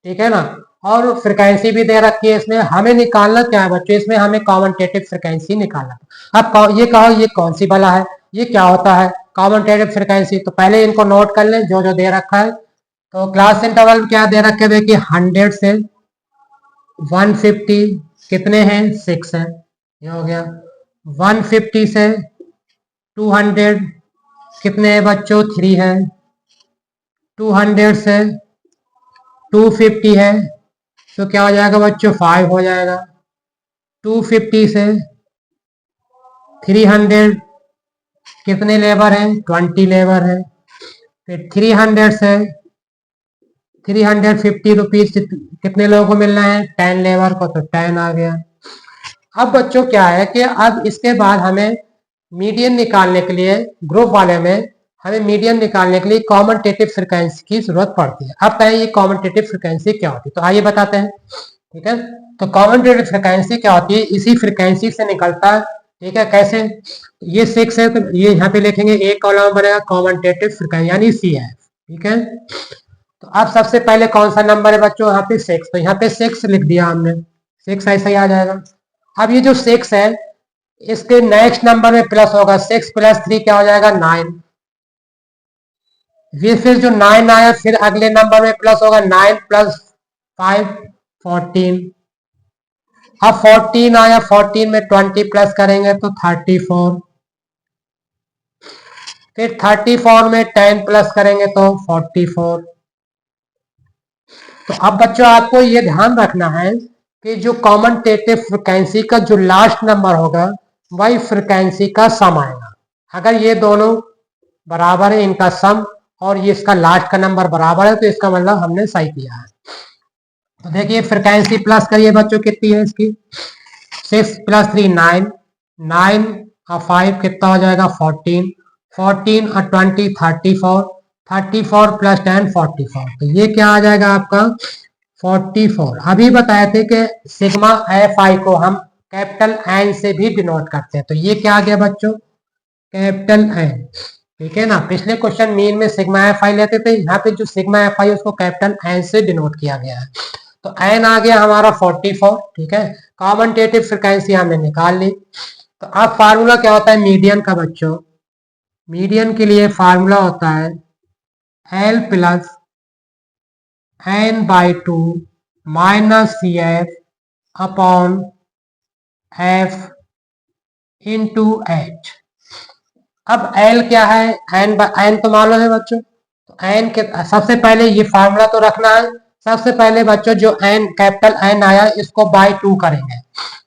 ठीक है ना। और फ्रिक्वेंसी भी दे रखी है। इसमें हमें निकालना क्या है बच्चों, इसमें हमें कॉमनटेटिव फ्रिक्वेंसी निकालना। अब ये कहो ये कौन सी वाला है, ये क्या होता है कॉमनटेटिव फ्रिक्वेंसी। तो पहले इनको नोट कर लें जो जो दे रखा है। तो क्लास इंटरवल क्या दे रखे, देखिए 100 से 150 कितने हैं 6 है, ये हो गया। 150 से 200 कितने हैं बच्चों 3 है। 200 से 250 है तो क्या हो जाएगा बच्चों 5 हो जाएगा। 250 से 300 कितने लेबर हैं 20 लेबर है। फिर 300 से 350 रुपीज कितने लोगों को मिलना है 10 लेबर को, तो 10 आ गया। अब बच्चों क्या है कि अब इसके बाद हमें मीडियन निकालने के लिए ग्रुप वाले में हमें मीडियन निकालने के लिए कॉमनटेटिव फ्रिक्वेंसी की जरूरत पड़ती है। अब कहें ये कॉमनटेटिव फ्रिक्वेंसी क्या होती है, तो आइए बताते हैं। ठीक है, तो कॉमनटेटिव फ्रिक्वेंसी क्या होती है, इसी फ्रिक्वेंसी से निकलता है। ठीक है, कैसे, ये 6 है तो ये यहाँ पे लिखेंगे, एक कॉलम बनेगा कॉमनटेटिव फ्रिक्वेंसी यानी CF। ठीक है, तो अब सबसे पहले कौन सा नंबर है बच्चों, यहाँ पे 6, तो यहाँ पे 6 लिख दिया हमने, 6 ऐसा ही आ जाएगा। अब ये जो 6 है इसके नेक्स्ट नंबर में प्लस होगा, 6 + 3 क्या हो जाएगा 9। ये फिर जो 9 आया फिर अगले नंबर में प्लस होगा, 9 + 5 14। अब 14 आया, 14 में 20 प्लस करेंगे तो 34। फिर 34 में 10 प्लस करेंगे तो 44। तो अब बच्चों आपको ये ध्यान रखना है कि जो कॉमनटेटिव फ्रिक्वेंसी का जो लास्ट नंबर होगा वही फ्रिक्वेंसी का सम आएगा। अगर ये दोनों बराबर है इनका सम और ये इसका लास्ट का नंबर बराबर है तो इसका मतलब हमने सही किया है। तो देखिए फ्रिक्वेंसी प्लस करिए बच्चों कितनी है इसकी, 6 + 3 9, 9 और 5 कितना हो जाएगा 14, 14 और 20 34, 34 + 10 44। तो ये क्या आ जाएगा आपका 44। अभी बताए थे कि सिग्मा FI को हम कैपिटल N से भी डिनोट करते हैं, तो ये क्या आ गया बच्चों कैपिटल N। ठीक है ना, पिछले क्वेश्चन मीन में सिग्मा FI लेते थे, यहाँ पे जो सिग्मा FI है उसको कैपिटल N से डिनोट किया गया है। तो N आ गया हमारा 44। ठीक है, कॉमनटेटिव फ्रिक्वेंसी हमने निकाल ली। तो अब फार्मूला क्या होता है मीडियन का बच्चों, मीडियन के लिए फार्मूला होता है L + N/2 - CF upon F × H। अब L क्या है, N तो मालूम है बच्चों, तो N के सबसे पहले ये फार्मूला तो रखना है। सबसे पहले बच्चों जो N कैपिटल N आया इसको /2 करेंगे।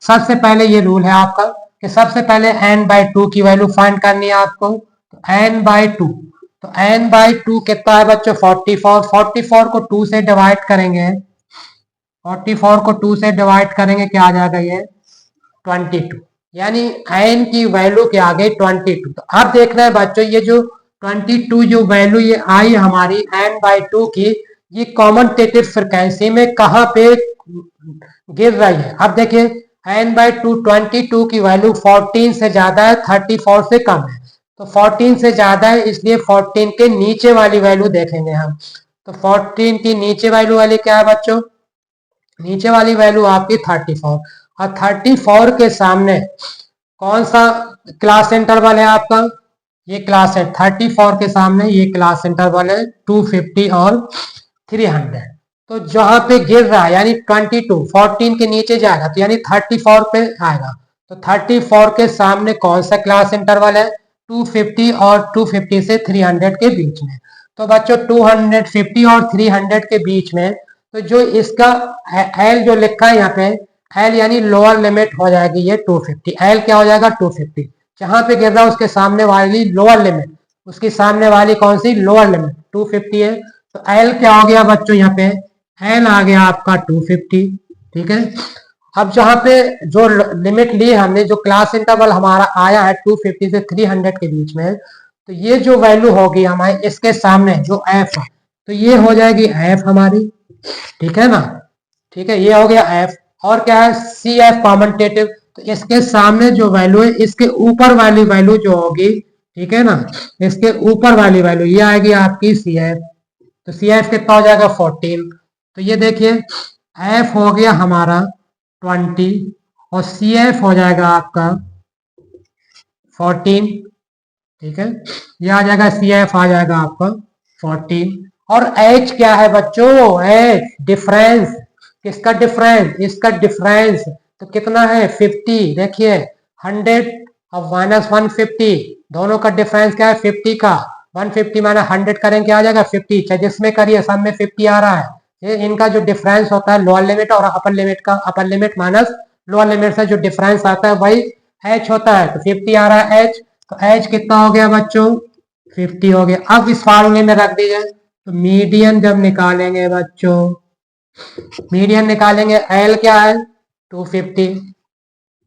सबसे पहले ये रूल है आपका कि सबसे पहले N/2 की वैल्यू फाइंड करनी है आपको, तो N/2। तो N/2 कितना है बच्चों 44, 44 को 2 से डिवाइड करेंगे, 44 को 2 से डिवाइड करेंगे क्या आ जाएगा ये 22, यानी n की वैल्यू क्या आ गई 22। तो अब देखना है बच्चों ये जो 22 जो वैल्यू ये आई हमारी N/2 की, ये कॉमनटेटिव फ्रिक्वेंसी में कहाँ पे गिर रही है। अब देखिए N/2 22 की वैल्यू 14 से ज्यादा है, 34 से कम है। तो 14 से ज्यादा है इसलिए 14 के नीचे वाली वैल्यू देखेंगे हम। तो 14 की नीचे वैल्यू वाली क्या है बच्चों, नीचे वाली वैल्यू आपकी 34। और 34 के सामने कौन सा क्लास इंटरवल है आपका, ये क्लास है 34 के सामने ये क्लास इंटरवल है 250 और 300। तो जहां पे गिर रहा है यानी 22 14 के नीचे जाएगा तो यानी 34 पे आएगा। तो 34 के सामने कौन सा क्लास इंटरवल है 250 और 250 से 300 के बीच में। तो बच्चों 250 और 300 के बीच में, तो जो इसका L जो लिखा है यहाँ पे L यानी लोअर लिमिट हो जाएगी ये 250। L क्या हो जाएगा 250, जहां पे गिर रहा है उसके सामने वाली लोअर लिमिट, उसकी सामने वाली कौन सी लोअर लिमिट 250 है। तो L क्या हो गया बच्चों यहाँ पे L आ गया आपका 250। ठीक है, अब जहां पे जो लिमिट ली हमने, जो क्लास इंटरवल हमारा आया है 250 से 300 के बीच में, तो ये जो वैल्यू होगी हमारे इसके सामने जो F, तो ये हो जाएगी F हमारी। ठीक है ना, ठीक है, ये हो गया F। और क्या है CF कॉमनटेटिव, तो इसके सामने जो वैल्यू है इसके ऊपर वाली वैल्यू जो होगी, ठीक है ना, इसके ऊपर वाली वैल्यू ये आएगी आपकी CF। तो CF कितना हो जाएगा 14। तो ये देखिए एफ हो गया हमारा 20 और सी एफ हो जाएगा आपका 14। ठीक है, ये आ जाएगा सी एफ आ जाएगा आपका 14। और एच क्या है बच्चों? एच डिफरेंस, किसका डिफरेंस? इसका डिफरेंस तो कितना है 50। देखिए 100 और -150 दोनों का डिफरेंस क्या है 50 का। 150 माइनस 100 करेंगे क्या आ जाएगा 50, चाहे जिसमें करिए सब में 50 आ रहा है। ये इनका जो डिफरेंस होता है लोअर लिमिट और अपर लिमिट का, upper limit minus lower limit से जो डिफरेंस आता है वही एच होता है। तो 50 आ रहा है एच, तो एच कितना हो गया बच्चों 50 हो गया। अब इस फार्मूले में रख दीजिए, तो मीडियन जब निकालेंगे बच्चों, मीडियन निकालेंगे एल क्या है 250,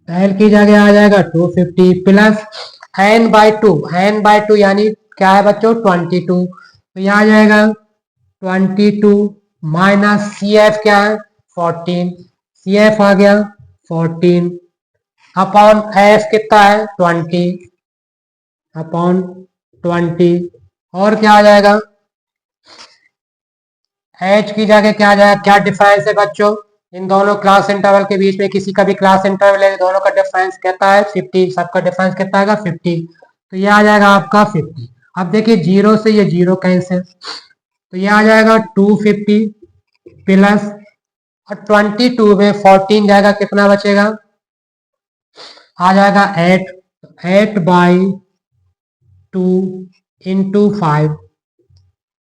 एल की जगह आ जाएगा 250 प्लस n/2, n/2 यानी क्या है बच्चों 22, तो यह आ जाएगा 22 माइनस सी एफ क्या है 14, सी एफ आ गया 14 अपॉन एफ कितना है 20 अपॉन 20। और क्या आ जाएगा एच की जगह क्या आ जाएगा, क्या डिफरेंस है बच्चों इन दोनों क्लास इंटरवल के बीच में? किसी का भी क्लास इंटरवल है, दोनों का डिफरेंस कितना है 50, सबका डिफरेंस कितना आएगा 50, तो ये आ जाएगा आपका 50। अब देखिए जीरो से ये जीरो कैंसिल, तो ये आ जाएगा 250 प्लस और 22 में 14 जाएगा कितना बचेगा, आ जाएगा 8, 8/2 इंटू 5,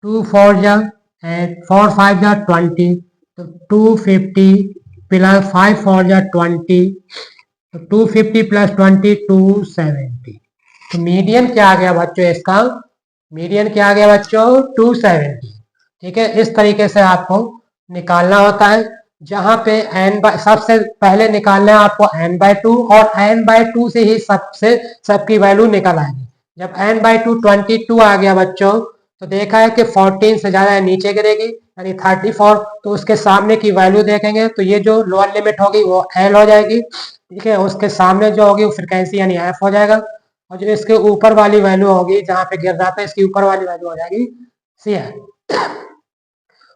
2 4 जा 8, 4 5 जा 20, तो 250 प्लस 5 4 जा 20, तो 250 प्लस 20 270। तो मीडियन क्या आ गया बच्चों इसका, मीडियन क्या आ गया बच्चों 270। ठीक है, इस तरीके से आपको निकालना होता है। जहां पे सबसे पहले निकालना है आपको n/2 और n/2 से ही सबकी वैल्यू निकल आएगी। जब n/2 22 आ गया बच्चों, तो देखा है कि 14 से ज्यादा नीचे गिरेगी यानी 34, तो उसके सामने की वैल्यू देखेंगे तो ये जो लोअर लिमिट होगी वो एल हो जाएगी। ठीक है, उसके सामने जो होगी वो फ्रिक्वेंसी यानी एफ हो जाएगा, और जो इसके ऊपर वाली वैल्यू होगी जहां पे गिर जाता है इसकी ऊपर वाली वैल्यू हो जाएगी सी एफ।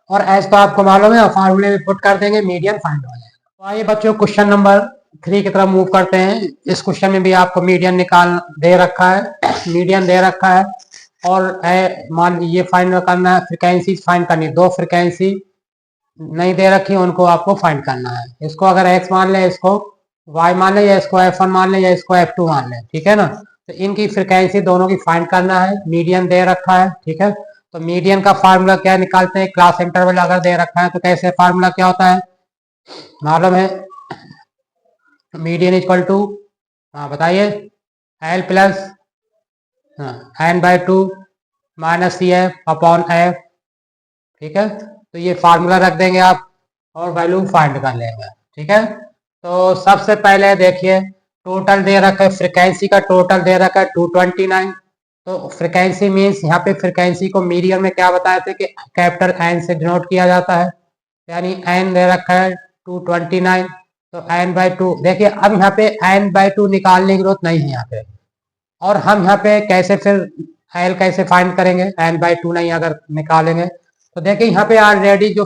और एज तो आपको मालूम है, फार्मूले में पुट कर देंगे मीडियन फाइंड हो जाएगा। तो आइए बच्चों क्वेश्चन नंबर 3 की तरफ मूव करते हैं। इस क्वेश्चन में भी आपको मीडियन निकाल दे रखा है, मीडियन दे रखा है, और मान ये फाइंड करना है, फ्रिक्वेंसी फाइंड करनी है। दो फ्रिक्वेंसी नहीं दे रखी उनको आपको फाइंड करना है। इसको अगर एक्स मान ले, इसको वाई मान ले, या इसको F1 मान ले, या इसको F2 मान ले, ठीक है ना। तो इनकी फ्रिक्वेंसी दोनों की फाइंड करना है, मीडियन दे रखा है। ठीक है, तो मीडियन का फार्मूला क्या निकालते हैं, क्लास इंटरवल अगर दे रखा है तो कैसे फार्मूला क्या होता है मालूम है, मीडियन इक्वल टू, हाँ बताइए, l plus n/2 minus c f upon f. ठीक है, तो ये फार्मूला रख देंगे आप और वैल्यू फाइंड कर लेंगे। ठीक है, तो सबसे पहले देखिए टोटल दे रखा है, फ्रिक्वेंसी का टोटल दे रखा है 229। तो फ्रिक्वेंसी मीन्स यहाँ पे फ्रिक्वेंसी को मीडियन में क्या बताए थे कि कैपिटल एन से डिनोट किया जाता है, यानी एन दे रखा है 229, तो n/2। देखिए अब यहाँ पे n/2 निकालने की जरूरत नहीं है यहाँ पे, और हम यहाँ पे कैसे फिर एल कैसे फाइंड करेंगे, n/2 नहीं अगर निकालेंगे। तो देखिए यहाँ पे ऑलरेडी जो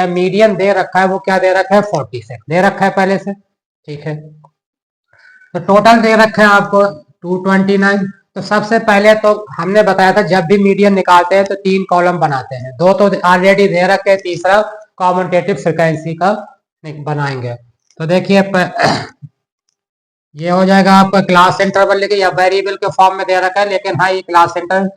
मीडियन दे रखा है वो क्या दे रखा है 46 दे रखा है पहले से। ठीक है, तो टोटल दे रखे हैं आपको 229। तो सबसे पहले तो हमने बताया था जब भी मीडियन निकालते हैं तो 3 कॉलम बनाते हैं, 2 तो ऑलरेडी दे रखे हैं, तीसरा कॉमनटेटिव फ्रिक्वेंसी का बनाएंगे। तो देखिए ये हो जाएगा आपका क्लास इंटरवल, लेकिन या वेरिएबल के फॉर्म में दे रखा है, लेकिन हाँ ये क्लास इंटरवल,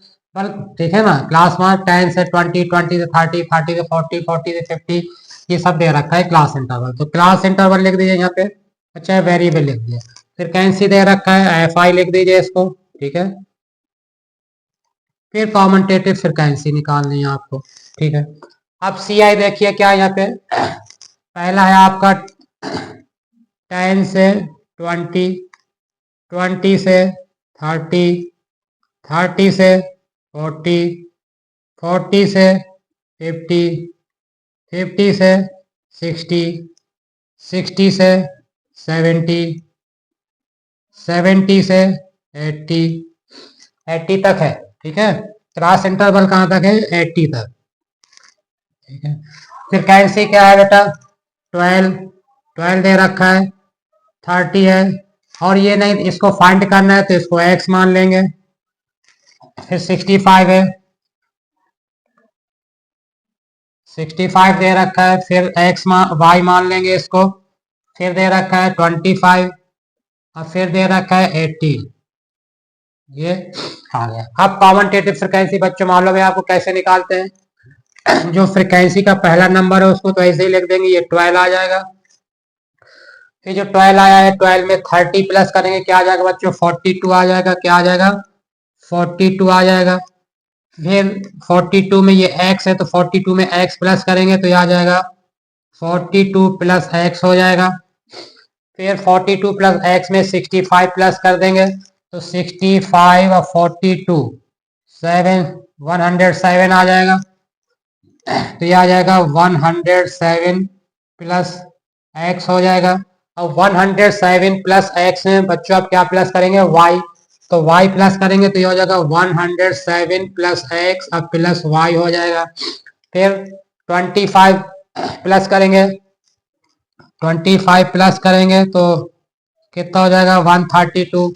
ठीक है ना। क्लास में 10 से 20, 20 से 30, 30 से 40, 40 से 50, ये सब दे रखा है क्लास इंटरवल। तो क्लास इंटरवल लिख दीजिए यहाँ पे, अच्छा वेरिएबल लिख दिया, फिर कैंसी दे रखा है FI लिख दीजिए इसको। ठीक है, फिर कॉमनटेटिव फ्रिक्वेंसी निकालनी है आपको। ठीक है, अब CI देखिए क्या यहाँ पे, पहला है आपका 10 से 20, 20 से 30, 30 से 40, 40 से 50, 50 से 60, 60 से 70, 70 से 80, 80 तक है। ठीक है, क्लास इंटरवल कहाँ तक है 80 तक। ठीक है, फिर कैंसी क्या है बेटा 12 12 दे रखा है, 30 है, और ये नहीं इसको फाइंड करना है तो इसको x मान लेंगे। फिर 65 है, 65 दे रखा है, फिर y मान लेंगे इसको। फिर दे रखा है 25 और फिर दे रखा है 80। ये आ गया। अब कॉमनटेटिव फ्रिक्वेंसी बच्चों मालूम है आपको कैसे निकालते हैं। जो फ्रिक्वेंसी का पहला नंबर है उसको तो ऐसे ही लिख देंगे, ये 12 आ जाएगा। फिर जो 12 आया है, 12 में 30 प्लस करेंगे क्या आ जाएगा बच्चों, 42 आ जाएगा। क्या आ जाएगा, 42 आ जाएगा। फिर 42 में ये x है तो 42 में x प्लस करेंगे तो ये आ जाएगा 42 प्लस x हो जाएगा। फिर 42 प्लस x में 65 प्लस कर देंगे तो 65 और 42 107 आ जाएगा। तो ये आ जाएगा 107 प्लस x हो जाएगा। और 107 प्लस x में बच्चों आप क्या प्लस करेंगे, y। तो y प्लस करेंगे तो ये हो जाएगा 107 प्लस x अब प्लस y हो जाएगा। फिर 25 प्लस करेंगे, 25 प्लस करेंगे तो कितना हो जाएगा, 132।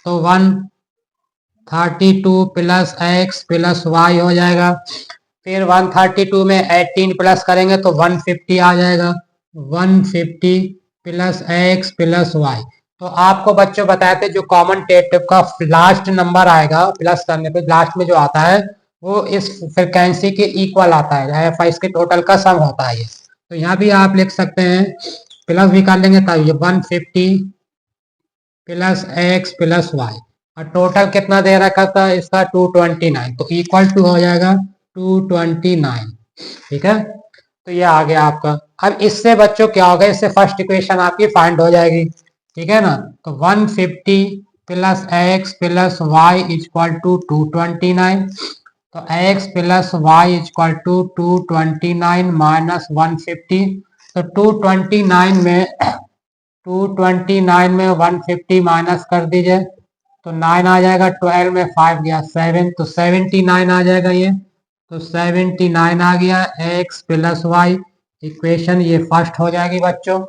तो 132 प्लस x प्लस y हो जाएगा। फिर 132 में 18 प्लस करेंगे तो 150 आ जाएगा, 150 प्लस x प्लस y। तो आपको बच्चों बताए थे जो कॉमनटेटिव का लास्ट नंबर आएगा प्लस करने पे लास्ट में जो आता है वो इस फ्रिक्वेंसी के इक्वल आता है, इसके टोटल का सम होता है ये। तो यहाँ भी आप लिख सकते हैं, प्लस भी कर लेंगे तब ये 150 प्लस x प्लस वाई, और टोटल कितना दे रखा था इसका 229, तो इक्वल टू हो जाएगा 229। ठीक है, तो ये आ गया आपका। अब इससे बच्चों क्या होगा, इससे फर्स्ट इक्वेशन आपकी फाइंड हो जाएगी। ठीक है ना, तो 150 plus x plus y equal to 229। तो x plus y equal to 229 minus 150। तो 229 में 229 में 150 माइनस कर दीजिए तो 9 आ जाएगा। 12 में 5 गया 7, तो 79 आ जाएगा ये। तो 79 आ गया x प्लस वाई। इक्वेशन ये फर्स्ट हो जाएगी बच्चों।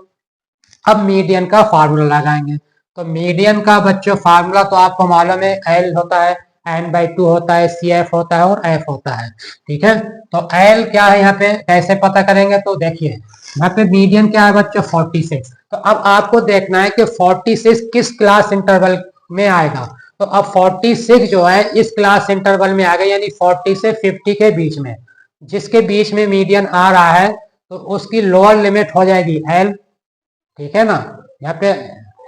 अब मीडियन का फार्मूला लगाएंगे। तो मीडियन का बच्चों फार्मूला तो आपको मालूम है, एल होता है, n/2 होता है, CF होता है और F होता है। ठीक है, तो L क्या है यहाँ पे कैसे पता करेंगे, तो देखिए यहाँ पे मीडियन क्या है बच्चों 46। तो अब आपको देखना है कि 46 किस क्लास इंटरवल में आएगा। तो अब 46 जो है इस क्लास इंटरवल में आएगा, यानी 40 से 50 के बीच में। जिसके बीच में मीडियन आ रहा है तो उसकी लोअर लिमिट हो जाएगी L। ठीक है ना, यहाँ पे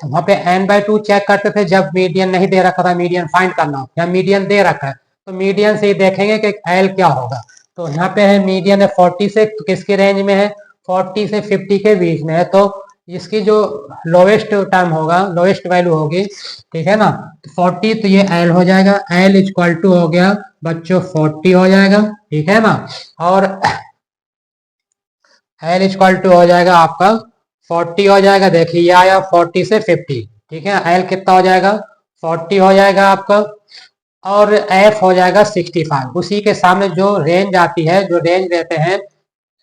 वहां पे n/2 चेक करते थे जब मीडियन नहीं दे रखा था, मीडियन फाइंड करना हो, या मीडियन दे रखा है तो मीडियन से ही देखेंगे कि एल क्या होगा। तो यहाँ पे है मीडियन है 40 से, तो किसके रेंज में है, 40 से 50 के बीच में है। तो इसकी जो लोवेस्ट टर्म होगा, लोवेस्ट वैल्यू होगी, ठीक है ना, तो 40, तो ये एल हो जाएगा। एल इक्वल टू हो गया बच्चों 40 हो जाएगा। ठीक है ना, और एल इक्वल टू हो जाएगा आपका 40 हो जाएगा। देखिए ये आया 40 से 50। ठीक है, एल कितना हो जाएगा 40 हो जाएगा आपका, और एफ हो जाएगा 65। उसी के सामने जो रेंज आती है, जो रेंज देते हैं,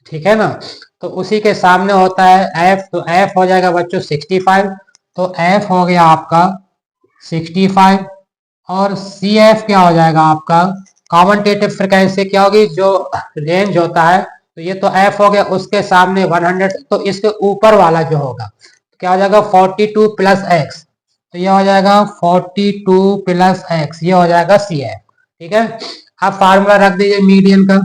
ठीक है ना, तो उसी के सामने होता है एफ। तो एफ हो जाएगा बच्चों 65। तो एफ हो गया आपका 65, और सी एफ क्या हो जाएगा आपका, कॉमनटेटिव फ्रिक्वेंसी क्या होगी, जो रेंज होता है। तो ये तो एफ हो गया, उसके सामने 100, तो इसके ऊपर वाला जो होगा क्या हो जाएगा 42 प्लस एक्स। तो ये हो जाएगा 42 प्लस एक्स, ये हो जाएगा सी एफ। ठीक है, अब फार्मूला रख दीजिए मीडियन का।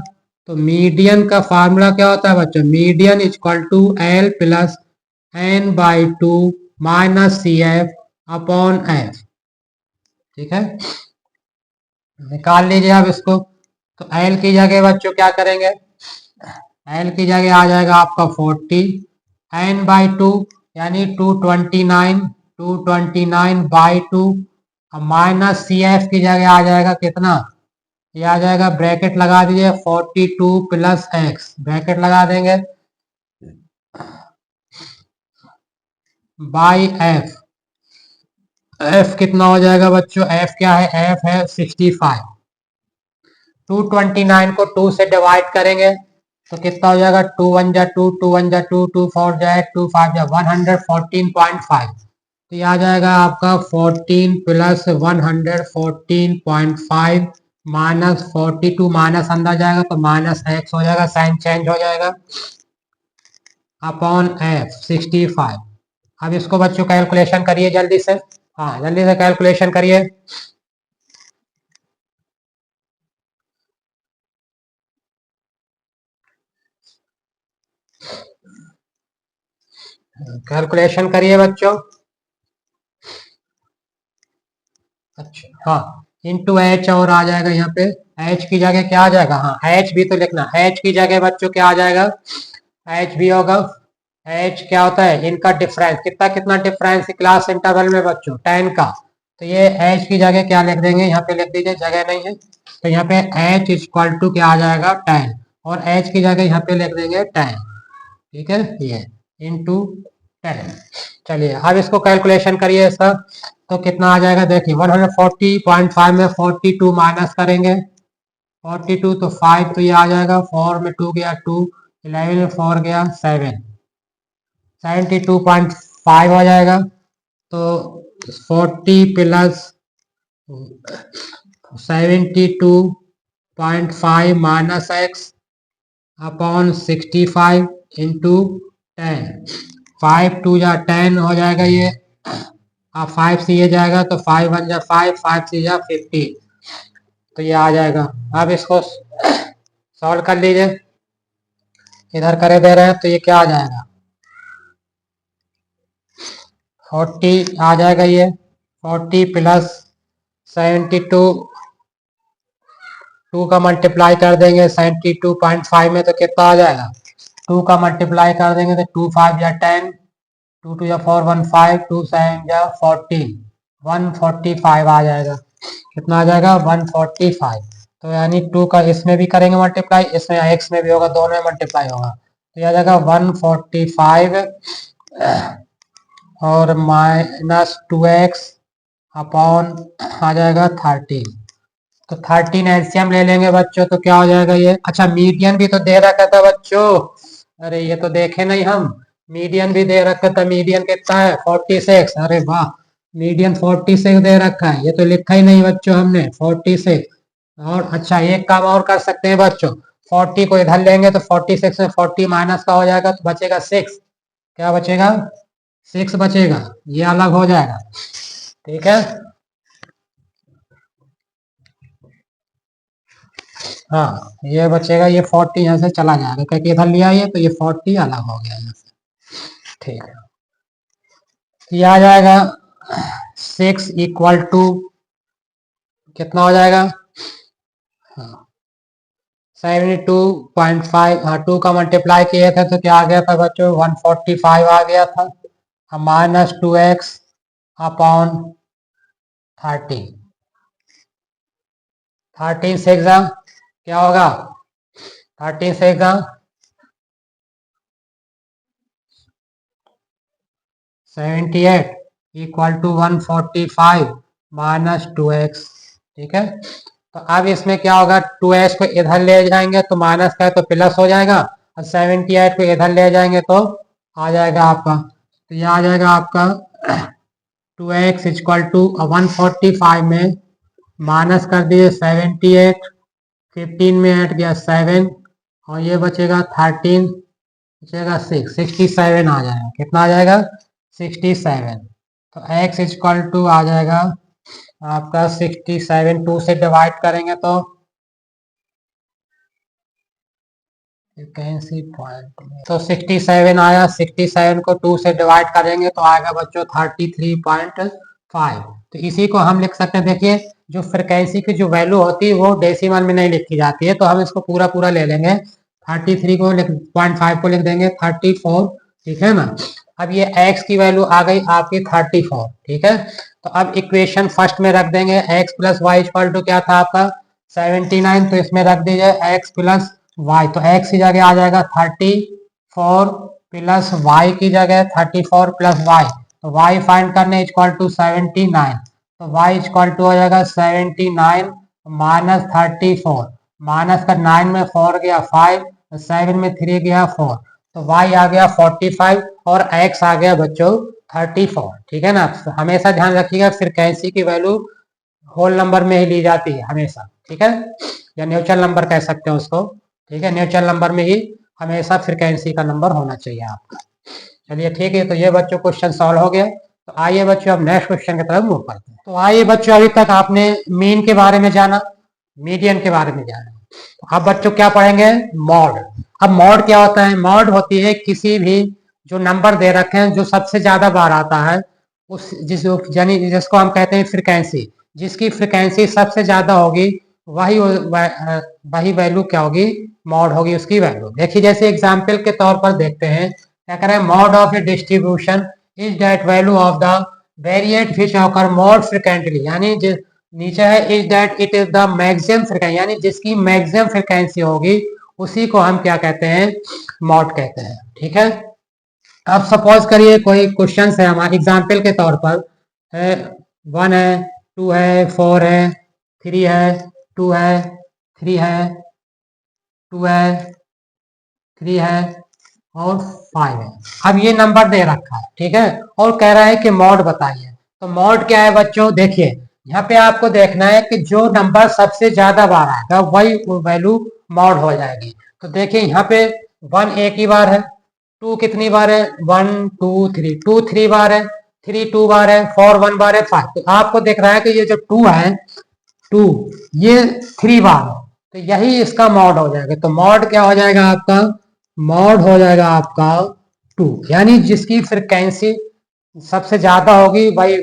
तो मीडियन का फार्मूला क्या होता है बच्चों, median equal to l plus n/2 minus c f upon f. ठीक है, निकाल लीजिए आप इसको। तो एल की जगह बच्चों क्या करेंगे, एल की जगह आ जाएगा आपका 40, n/2 यानी 229, 229/2, माइनस सी एफ की जगह आ जाएगा कितना, ये आ जाएगा, ब्रैकेट लगा दीजिए 42 प्लस एक्स, ब्रैकेट लगा देंगे बाई एफ। एफ कितना हो जाएगा बच्चों, एफ क्या है, एफ है 65। 229 को 2 से डिवाइड करेंगे तो कितना हो जाएगा, 2 1 जा 2, 2 1 जा 2, 2 4 जा 8, 2 5 जा 114.5। तो ये आ जाएगा आपका 14 प्लस 114.5 माइनस 42, माइनस अंदर जाएगा तो माइनस एक्स हो जाएगा, साइन चेंज हो जाएगा अपॉन एफ 65। अब इसको बच्चों कैलकुलेशन करिए जल्दी से, हाँ जल्दी से कैलकुलेशन करिए। कैलकुलेशन करिए बच्चों। अच्छा हाँ, इंटू एच और आ जाएगा यहाँ पे, एच की जगह क्या आ जाएगा, हाँ एच भी तो लिखना, एच की जगह बच्चों क्या आ जाएगा, एच भी होगा। एच क्या होता है, इनका डिफरेंस, कितना कितना डिफरेंस क्लास इंटरवल में बच्चों, 10 का। तो ये एच की जगह क्या लिख देंगे, यहाँ पे लिख दीजिए, जगह नहीं है तो यहाँ पे एच इक्वल टू क्या आ जाएगा 10, और एच की जगह यहाँ पे लिख देंगे 10, ठीक है, ये इंटू 10। चलिए अब इसको कैलकुलेशन करिए सर, तो कितना आ जाएगा देखिए, 140.5 में 42 माइनस करेंगे, 42 तो 5 तो ये आ जाएगा, 4 में 2 गया 2, 11 में 4 गया 7, 72.5 हो जाएगा। तो 40 plus 72.5 minus x upon 65 into 10, 5 2 या 10 हो जाएगा ये, अब 5 से ये जाएगा तो 5 1 जा 5, 5 से जा 15, तो ये आ जाएगा। अब इसको सॉल्व कर लीजिए, इधर करे दे रहे हैं तो ये क्या आ जाएगा, 40 आ जाएगा ये, 40 प्लस 72, 2 का मल्टीप्लाई कर देंगे 72.5 में तो कितना आ जाएगा, 2 का मल्टीप्लाई कर देंगे तो 2 5 या 10, 2 2 या 4 1 5, 2 7 या 14, 145 आ जाएगा, कितना आ जाएगा 145। तो यानी 2 का इसमें भी करेंगे मल्टीप्लाई, इसमें एक्स में भी होगा, दोनों में मल्टीप्लाई होगा, तो यह आ जाएगा 145 और माइनस 2x अपॉन आ जाएगा 13। तो 13 एलसीएम ले लेंगे बच्चों तो क्या हो जाएगा ये, अच्छा मीडियन भी तो दे रखा था बच्चों, अरे ये तो देखे नहीं हम, मीडियन भी दे रखा था, मीडियन कितना है 46, अरे वाह, मीडियन 46 दे रखा है, ये तो लिखा ही नहीं बच्चों हमने 46। और अच्छा एक काम और कर सकते हैं बच्चों, 40 को इधर लेंगे तो 46 में 40 माइनस का हो जाएगा तो बचेगा 6, क्या बचेगा 6 बचेगा, ये अलग हो जाएगा, ठीक है। हाँ ये बचेगा, ये 40 यहाँ से चला जाएगा क्योंकि इधर लिया ये, तो ये 40 अलग हो गया यहाँ से, ठीक है। ये आ जाएगा 6 इक्वल टू कितना हो जाएगा, हाँ 72.5, हाँ 2 का मल्टीप्लाई किए थे तो क्या आ गया था बच्चों 145 आ गया था, माइनस 2x अपॉन 13, 13 से एग्जाम क्या होगा, 13 से exam 78 equal to 145 minus 2x, ठीक है। तो अब इसमें क्या होगा, 2x को इधर ले जाएंगे तो माइनस का है तो प्लस हो जाएगा, और 78 को इधर ले जाएंगे तो आ जाएगा आपका, तो ये आ जाएगा आपका 2x इक्वल टू 145 में माइनस कर दिए 78, 15 में ऐड गया 7, और ये बचेगा 13, बचेगा 6, 67 आ जाएगा, कितना आ जाएगा 67। तो x इक्वल टू आ जाएगा आपका 67, 2 से डिवाइड करेंगे तो तो 67 आया, 67 को 2 से डिवाइड करेंगे तो आएगा बच्चों 33.5। तो इसी को हम लिख सकते हैं, देखिए जो फ्रिक्वेंसी की जो वैल्यू होती है वो डेसिमल में नहीं लिखी जाती है, तो हम इसको पूरा पूरा ले लेंगे, 33 को लिख 0.5 को लिख देंगे 34, ठीक है ना। अब ये x की वैल्यू आ गई आपकी 34, ठीक है। तो अब इक्वेशन फर्स्ट में रख देंगे, x plus y equal to क्या था आपका 79, तो इसमें रख दीजिए x प्लस वाई, तो x की जगह आ जाएगा 34 प्लस वाई की जगह 34 प्लस वाई, तो y फाइंड करने इक्वल टू 79, तो y इक्वल टू हो जाएगा 79 माइनस 34, माइनस का 9 में 4 गया 5, 7 में 3 गया 4, तो y आ गया 45 और x आ गया बच्चों 34। ठीक है ना। तो हमेशा ध्यान रखिएगा फ्रीक्वेंसी की वैल्यू होल नंबर में ही ली जाती है हमेशा। ठीक है, या नेचुरल नंबर कह सकते हैं उसको। ठीक है, नेचुरल नंबर में ही हमेशा फ्रीक्वेंसी का नंबर होना चाहिए आपका। चलिए ठीक है, तो ये बच्चों क्वेश्चन सॉल्व हो गया। तो आइए बच्चों अब नेक्स्ट क्वेश्चन की तरफ मूव करते हैं। तो आइए बच्चों, अभी तक आपने मीन के बारे में जाना, मीडियन के बारे में जाना। तो अब बच्चों क्या पढ़ेंगे? मॉड। अब मॉड क्या होता है? मॉड होती है किसी भी जो नंबर दे रखे हैं जो सबसे ज्यादा बार आता है, उस जिसको हम कहते हैं फ्रिक्वेंसी, जिसकी फ्रिक्वेंसी सबसे ज्यादा होगी वही वही वैल्यू क्या होगी? मॉड होगी उसकी वैल्यू। देखिए जैसे एग्जाम्पल के तौर पर देखते हैं, क्या करें? Mod of A distribution is that value of the variate which occur more frequently, यानी नीचे है is that it is the maximum frequency, यानी जिसकी मैक्सिमम फ्रिक्वेंसी होगी उसी को हम क्या कहते हैं? मॉड कहते हैं। ठीक है, अब सपोज करिए कोई क्वेश्चन है हमारे एग्जाम्पल के तौर पर है, 1 है, 2 है, 4 है, 3 है, 2 है, 3 है, 2 है, 3 है और 5 है। अब ये नंबर दे रखा है, ठीक है, और कह रहा है कि मॉड बताइए। तो मॉड क्या है बच्चों? देखिए यहाँ पे आपको देखना है कि जो नंबर सबसे ज्यादा बार आएगा वही वैल्यू मॉड हो जाएगी। तो देखिए यहाँ पे 1 एक ही बार है, 2 कितनी बार है? 1 2 3, 2 3 बार है, 3 2 बार है, 4 1 बार है, 5। तो आपको दिख रहा है कि ये जो 2 है, 2 ये 3 बार है, तो यही इसका मॉड हो जाएगा। तो मॉड क्या हो जाएगा आपका? मॉड हो जाएगा आपका 2, यानी जिसकी फ्रिक्वेंसी सबसे ज्यादा होगी वही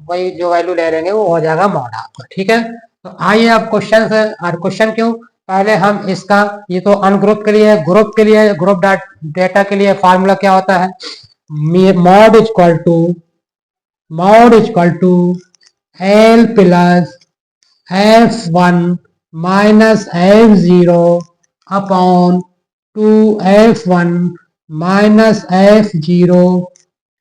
वही जो वैल्यू ले लेंगे वो हो जाएगा मॉड आपका। ठीक है, तो आइए अब क्वेश्चन से। और क्वेश्चन क्यों, पहले हम इसका, ये तो अनग्रुप के लिए, ग्रुप के लिए, ग्रुप डेटा के लिए फार्मूला क्या होता है? Mode is equal to l plus f1 minus f0 upon 2f1 minus f0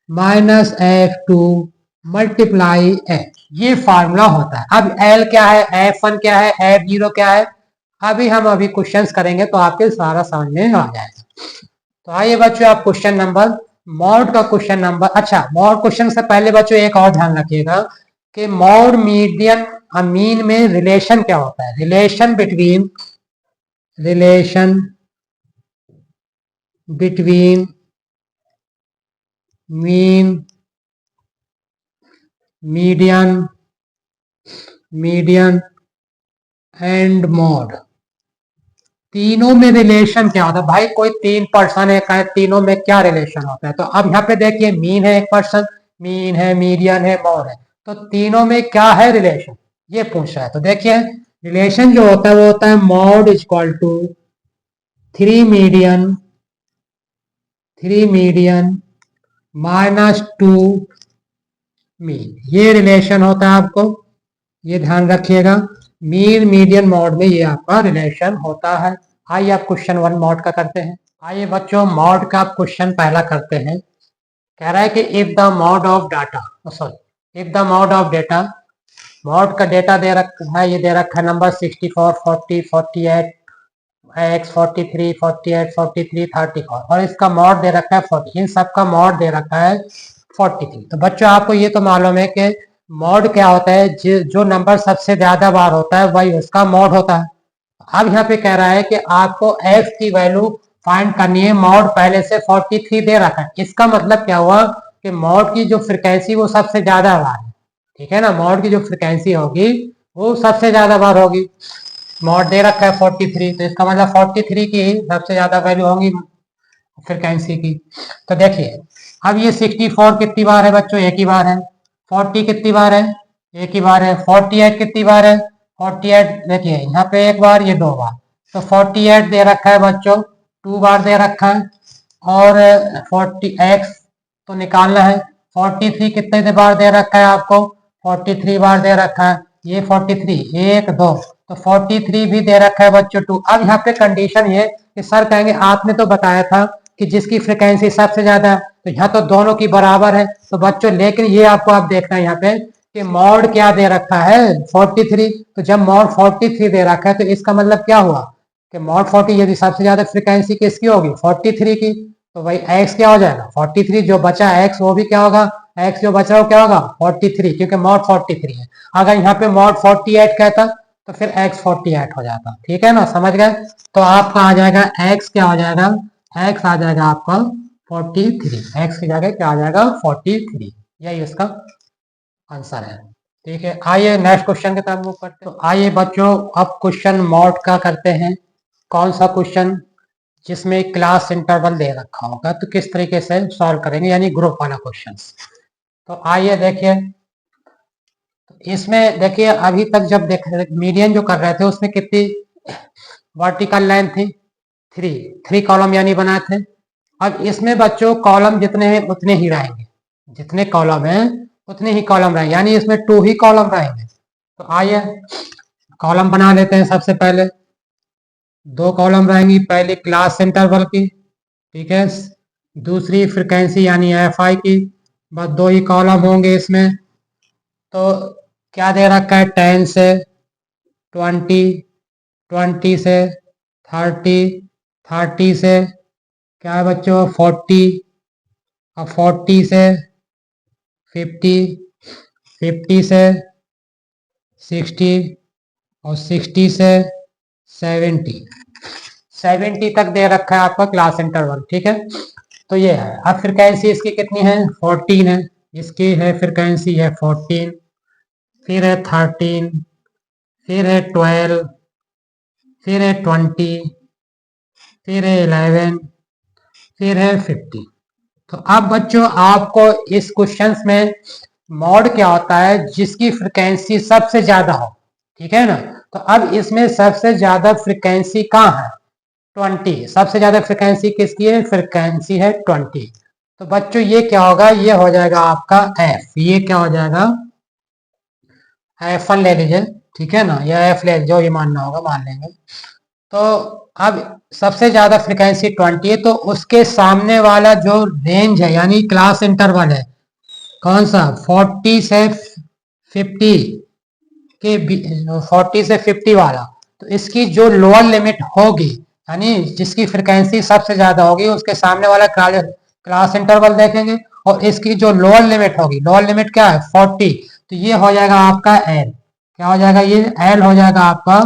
minus f2 multiply f। ये फार्मूला होता है। अब l क्या है, f1 क्या है, f0 क्या है, अभी क्वेश्चंस करेंगे तो आपके सारा समझ में आ जाएगा। तो आइए बच्चों, आप क्वेश्चन नंबर, मॉड का क्वेश्चन नंबर, अच्छा मॉड क्वेश्चन से पहले बच्चों एक और ध्यान रखिएगा कि मॉड मीडियन मीन में रिलेशन क्या होता है? Relation between mean, median and mod, तीनों में रिलेशन क्या होता है? भाई कोई 3 पर्सन है, कहे तीनों में क्या रिलेशन होता है? तो अब यहाँ पे देखिए मीन है एक पर्सन, मीन है, मीडियन है, मॉड है, तो तीनों में क्या है रिलेशन, ये पूछ रहा है। तो देखिए रिलेशन जो होता है वो होता है mode is equal to 3 median minus 2 mean, ये रिलेशन होता है। आपको ये ध्यान रखिएगा, मीन मीडियन मॉड में ये आपका रिलेशन होता है। आइए आप क्वेश्चन 1 मॉड का करते हैं। आइए बच्चों मॉड का क्वेश्चन पहला करते हैं। कह रहा है कि if the mod of data, sorry if the mod of data, mod का डेटा दे रखा है, ये दे रखा है नंबर 64 40 48 x 43 48 43 34 और इसका मॉड दे रखा है 40, इन सबका मॉड दे रखा है 43। तो बच्चों आपको ये तो मालूम है कि मॉड क्या होता है, जो नंबर सबसे ज्यादा बार होता है वही उसका मॉड होता है। अब यहाँ पे कह रहा है कि आपको f की वैल्यू फाइंड करनी है, मॉड पहले से 43 दे रखा है। इसका मतलब क्या हुआ कि मॉड की जो फ्रिक्वेंसी वो सबसे ज्यादा बार है। ठीक है ना, मॉड की जो फ्रिक्वेंसी होगी वो सबसे ज्यादा बार होगी। मॉड दे रखा है 43, तो इसका मतलब 43 की ही सबसे ज्यादा वैल्यू होगी फ्रिक्वेंसी की। तो देखिए अब ये 64 कितनी बार है बच्चों? एक ही बार है। 40 कितनी बार है? एक ही बार है। 48 कितनी बार है? 48 देखिए यहाँ पे एक बार, ये 2 बार, तो 48 दे रखा है बच्चों, 2 बार दे रखा है। और 40x तो निकालना है, 43 कितने बार दे रखा है आपको? 43 बार दे रखा है। ये 43 1 2, तो 43 भी दे रखा है बच्चों 2। अब यहाँ पे कंडीशन ये कि सर कहेंगे आपने तो बताया था कि जिसकी फ्रिक्वेंसी सबसे ज्यादा है, तो यहाँ तो दोनों की बराबर है। तो बच्चों लेकिन ये आपको आप देखना है यहाँ पे कि मॉड क्या दे रखा है? 43। तो जब मॉड 43 दे रखा है तो इसका मतलब क्या हुआ कि मॉड 40 यदि सबसे ज्यादा फ्रिक्वेंसी किसकी होगी 43 की, तो भाई x क्या हो जाएगा 43, जो बचा x वो भी क्या होगा, x जो बचा वो क्या होगा 43, क्योंकि मॉड 43 है। अगर यहाँ पे मॉड 48 कहता तो फिर x 48 हो जाता। ठीक है ना, समझ गए। तो आपका आ जाएगा x क्या हो जाएगा, x आ जाएगा आपका 43, x की जगह क्या आ जाएगा 43, यही इसका आंसर है। ठीक है, आइए नेक्स्ट क्वेश्चन की तरफ मूव करते हैं। तो आइए बच्चों अब क्वेश्चन मॉड का करते हैं। कौन सा क्वेश्चन, जिसमें क्लास इंटरवल दे रखा होगा, तो किस तरीके से सॉल्व करेंगे, यानी ग्रुप वाला क्वेश्चंस। तो आइए देखिए, इसमें देखिए अभी तक जब देख मीडियन जो कर रहे थे उसमें कितनी वर्टिकल लाइन थी, थ्री कॉलम यानी बनाए थे। अब इसमें बच्चों कॉलम जितने हैं उतने ही रहेंगे, जितने कॉलम हैं उतने ही कॉलम रहेंगे, यानी इसमें 2 ही कॉलम रहेंगे। तो आइए कॉलम बना लेते हैं। सबसे पहले 2 कॉलम रहेंगी, पहली क्लास इंटरवल की, ठीक है, दूसरी फ्रिक्वेंसी यानी एफ आई की, बस 2 ही कॉलम होंगे इसमें। तो क्या दे रखा है 10 से 20, 20 से 30, 30 से क्या है बच्चों 40, और 40 से 50, 50 से 60, और 60 से 70, 70 तक दे रखा है आपका क्लास इंटरवल। ठीक है, तो ये है। अब फ्रिक्वेंसी इसकी कितनी है 14 है, इसकी है फ्रिक्वेंसी है 14, फिर है 13, फिर है 12, फिर है 20, फिर है 11, फिर है 50। तो अब बच्चों आपको इस क्वेश्चंस में मॉड क्या होता है, जिसकी फ्रिक्वेंसी सबसे ज्यादा हो। ठीक है ना, तो अब इसमें सबसे ज्यादा फ्रिक्वेंसी कहाँ है 20, सबसे ज्यादा फ्रिक्वेंसी किसकी है, फ्रिक्वेंसी है 20। तो बच्चों ये क्या होगा, ये हो जाएगा आपका एफ, ये क्या हो जाएगा F1 ले लीजिए। ठीक है ना, या एफ ले जो ये मानना होगा मान लेंगे। तो अब सबसे ज्यादा फ्रिक्वेंसी 20 है, तो उसके सामने वाला जो रेंज है यानी क्लास इंटरवल है कौन सा 40 से 50 के 40 से 50 वाला। तो इसकी जो लोअर लिमिट होगी यानी जिसकी फ्रिक्वेंसी सबसे ज्यादा होगी उसके सामने वाला क्लास इंटरवल देखेंगे, और इसकी जो लोअर लिमिट होगी, लोअर लिमिट क्या है 40, तो ये हो जाएगा आपका एल, क्या हो जाएगा ये एल हो जाएगा आपका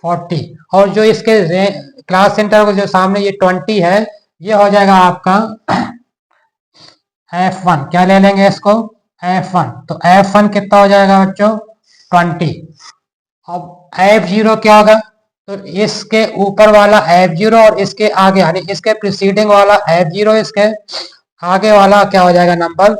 40। और जो इसके क्लास इंटरवल जो सामने ये 20 है, ये हो जाएगा आपका F1, क्या ले लेंगे इसको F1। तो F1 कितना हो जाएगा बच्चों 20। अब F0 क्या होगा, तो इसके ऊपर वाला F0 और इसके आगे यानी इसके प्रीसीडिंग वाला F0, इसके आगे वाला क्या हो जाएगा नंबर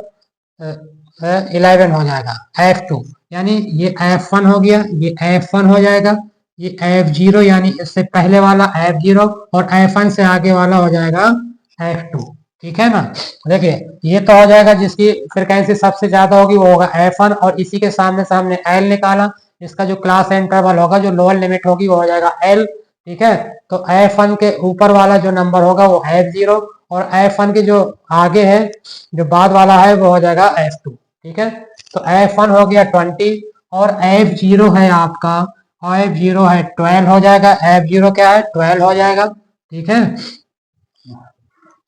11 हो जाएगा F2, यानी ये F1 हो गया, ये F1 हो जाएगा, ये F0 यानी इससे पहले वाला F0, और F1 से आगे वाला हो जाएगा F2। ठीक है ना, देखिए ये तो हो जाएगा जिसकी फ्रिक्वेंसी सबसे ज्यादा होगी वो होगा F1, और इसी के सामने सामने L निकाला, इसका जो क्लास इंटरवल होगा जो लोअर लिमिट होगी वो हो जाएगा L। ठीक है, तो F1 के ऊपर वाला जो नंबर होगा वो F0, और F1 के जो आगे है जो बाद वाला है वो हो जाएगा F2। ठीक है, तो F1 हो गया 20, और F0 है आपका, और F0 है 12 हो जाएगा, F0 क्या है 12 हो जाएगा। ठीक है,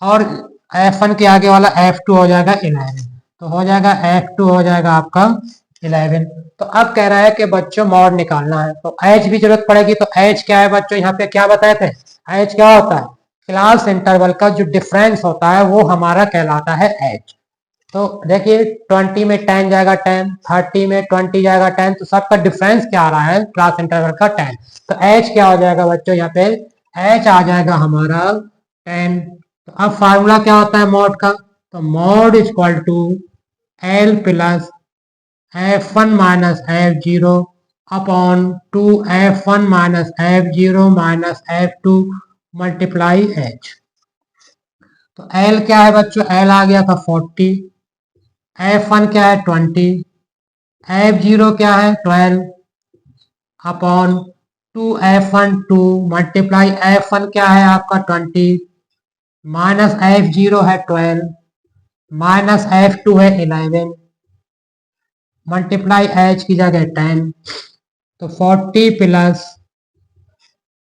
और F1 के आगे वाला F2 हो जाएगा 11, तो हो जाएगा F2 हो जाएगा आपका 11। तो अब कह रहा है कि बच्चों मॉड निकालना है, तो H भी जरूरत पड़ेगी। तो H क्या है बच्चों, यहाँ पे क्या बताए थे, H क्या होता है क्लास इंटरवल का जो डिफरेंस होता है वो हमारा कहलाता है H। तो देखिए 20 में 10 जाएगा 10, 30 में 20 जाएगा 10, तो सबका डिफरेंस क्या आ रहा है क्लास इंटरवल का 10। तो H क्या हो जाएगा बच्चों, यहाँ पे H आ जाएगा हमारा 10। तो अब फार्मूला क्या होता है मॉड का, तो mode is equal to L plus F1 minus F0 upon 2 F1 minus F0 minus F2 multiply H। तो L क्या है बच्चों, L आ गया था 40, F1 क्या है 20, F0 क्या है 12 अपॉन 2 F1 2 मल्टीप्लाई F1 क्या है आपका 20 माइनस F0 है 12 माइनस F2 है 11 मल्टीप्लाई H की जगह 10। तो 40 प्लस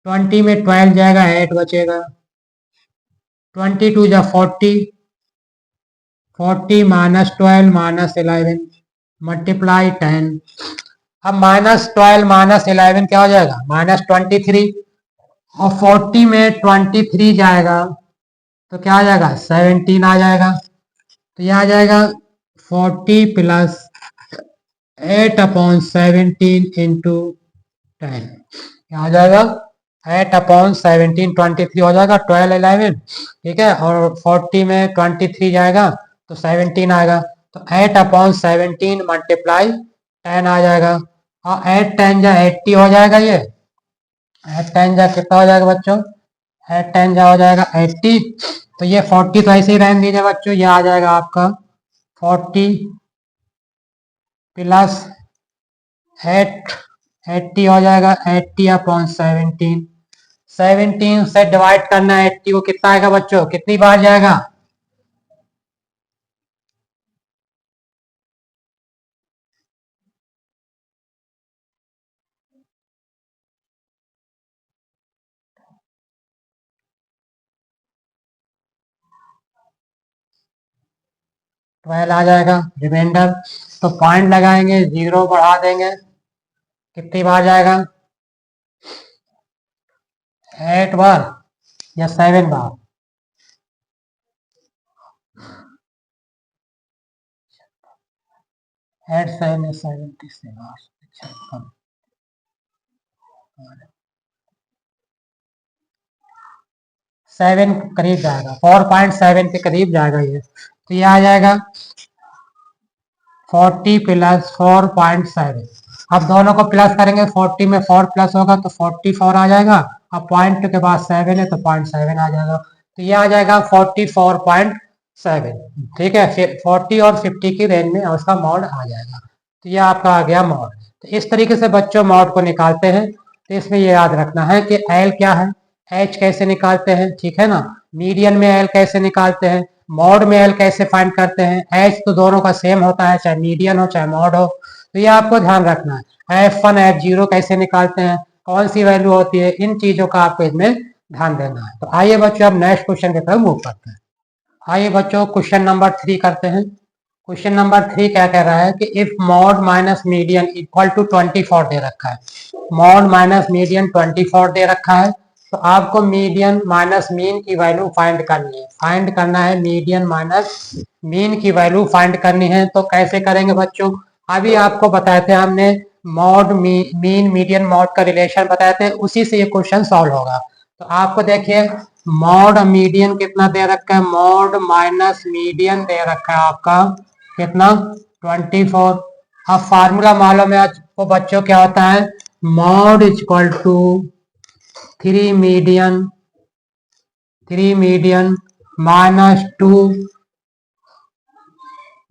20 में 12 जाएगा, 8 बचेगा। 22 जा 40, 40 माइनस 12 माइनस 11 मल्टीप्लाई 10। अब माइनस 12 माइनस 11 क्या हो जाएगा, माइनस 23। और 40 में 23 जाएगा तो क्या आ जाएगा, 17 आ जाएगा। तो यह आ जाएगा 40 प्लस 8/17 इंटू 10, क्या आ जाएगा 8/17, 23 हो जाएगा, 12 11, ठीक है। और 40 में 23 जाएगा तो 17 आएगा। तो 8/17 मल्टीप्लाई 10 आ जाएगा। और 8 10 जा 80 हो जाएगा। ये 8 10 जा कितना हो जाएगा बच्चों, 8 10 जा हो जाएगा 80। तो ये 40 तो ऐसे ही रहने दीजिए बच्चों, ये आ जाएगा आपका 40 प्लस 8 80 हो जाएगा 80/17। 17 से डिवाइड करना है 80 को, कितना आएगा बच्चों, कितनी बार जाएगा, ट्वेल्व आ जाएगा रिमाइंडर। तो पॉइंट लगाएंगे, जीरो बढ़ा देंगे, कितनी बार जाएगा, 8 बार या 7 बार, 8 7 या 76 बार। अच्छा, 7 करीब जाएगा, 4.7 के करीब जाएगा ये। तो ये आ जाएगा 40 प्लस 4.7। अब दोनों को प्लस करेंगे, 40 में 4 प्लस होगा तो 44 आ जाएगा। अब पॉइंट के बाद 7 है तो 0.7 आ जाएगा। तो ये आ जाएगा 44.7, ठीक है। फिर 40 और 50 की रेंज में उसका मॉड आ जाएगा। तो ये आपका आ गया मॉड। तो इस तरीके से बच्चों मॉड को निकालते हैं। तो इसमें ये याद रखना है कि एल क्या है, एच कैसे निकालते हैं, ठीक है ना। मीडियन में एल कैसे निकालते हैं, मॉड में एल कैसे फाइंड करते हैं। एच तो दोनों का सेम होता है, चाहे मीडियन हो चाहे मॉड हो। तो ये आपको ध्यान रखना है। F1 F0 कैसे निकालते हैं, कौन सी वैल्यू होती है, इन चीजों का आपको इसमें ध्यान देना है। तो आइए बच्चों अब नेक्स्ट क्वेश्चन की तरफ मूव करते हैं। आइए बच्चों क्वेश्चन नंबर 3 करते हैं। क्वेश्चन नंबर 3 क्या कह रहा है कि if mode minus median equal to 24 दे रखा है। मॉड माइनस मीडियन 24 दे रखा है। तो आपको मीडियन माइनस मीन की वैल्यू फाइंड करनी है। फाइंड करना है मीडियन माइनस मीन की वैल्यू फाइंड करनी है। तो कैसे करेंगे बच्चों, अभी आपको बताए थे हमने मॉड मीन मीडियन मॉड का रिलेशन बताए थे, उसी से ये क्वेश्चन सॉल्व होगा। तो आपको देखिए मॉड मीडियन कितना दे रखा है, मॉड माइनस मीडियन दे रखा है आपका कितना, 24। अब फार्मूला मालूम है आपको बच्चों क्या होता है, mode equal to 3 median minus 2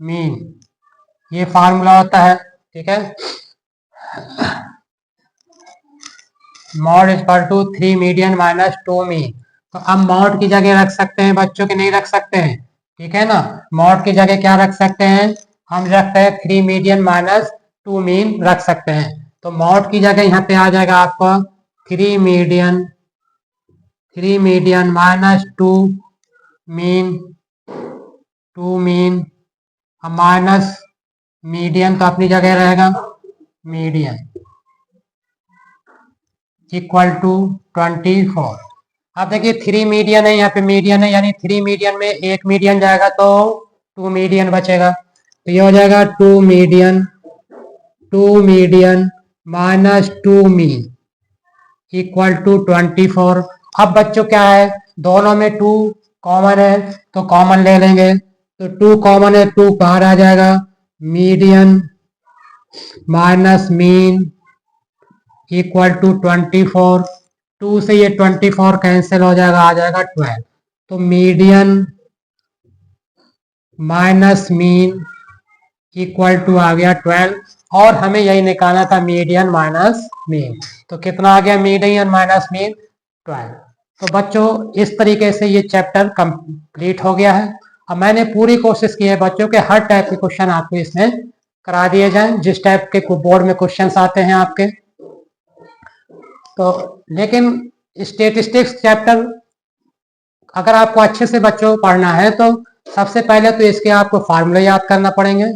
mean, ये फार्मूला होता है, ठीक है। Mode equal to 3 median minus 2 mean. तो अब मॉड की जगह रख सकते हैं बच्चों के, नहीं रख सकते हैं, ठीक है ना। मॉड की जगह क्या रख सकते हैं, हम रखते हैं 3 मीडियन माइनस 2 मीन रख सकते हैं। तो मॉड की जगह यहाँ पे आ जाएगा आपका 3 median minus 2 mean, 2 mean minus median तो अपनी जगह रहेगा मीडियन इक्वल टू 24। अब देखिए 3 मीडियन है, यहाँ पे मीडियन है, यानी 3 मीडियन में एक मीडियन जाएगा तो 2 मीडियन बचेगा। तो ये हो जाएगा 2 median minus 2 mean equal to 24। अब बच्चों क्या है, दोनों में 2 कॉमन है तो कॉमन ले लेंगे। तो 2 कॉमन है, 2 बाहर आ जाएगा, median minus mean equal to 24। 2 से ये 24 कैंसिल हो जाएगा, आ जाएगा 12। तो median minus mean equal to आ गया 12। और हमें यही निकालना था मीडियन माइनस मीन। तो कितना आ गया मीडियन माइनस मीन, 12। तो बच्चों इस तरीके से ये चैप्टर कंप्लीट हो गया है। अब मैंने पूरी कोशिश की है बच्चों के हर टाइप के क्वेश्चन आपको इसमें करा दिए जाएं, जिस टाइप के बोर्ड में क्वेश्चंस आते हैं आपके। तो लेकिन स्टेटिस्टिक्स चैप्टर अगर आपको अच्छे से बच्चों को पढ़ना है तो सबसे पहले तो इसके आपको फार्मूले याद करना पड़ेंगे,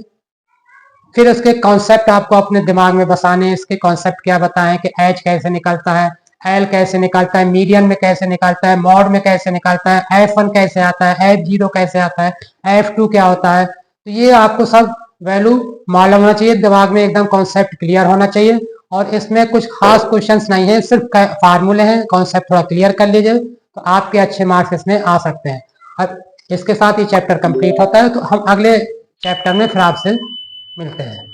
फिर इसके कॉन्सेप्ट आपको अपने दिमाग में बसाने हैं। इसके कॉन्सेप्ट क्या बताएं कि एच कैसे निकलता है, एल कैसे निकलता है, मीडियन में कैसे निकलता है, मॉड में कैसे निकलता है, F1 कैसे आता है, F0 कैसे आता है, F2 क्या होता है। तो ये आपको सब वैल्यू मालूम होना चाहिए, दिमाग में एकदम कॉन्सेप्ट क्लियर होना चाहिए। और इसमें कुछ खास क्वेश्चंस नहीं है, सिर्फ फार्मूले हैं, कॉन्सेप्ट थोड़ा क्लियर कर लीजिए तो आपके अच्छे मार्क्स इसमें आ सकते हैं। अब इसके साथ ही चैप्टर कंप्लीट होता है, तो हम अगले चैप्टर में फिर आपसे मिलते हैं।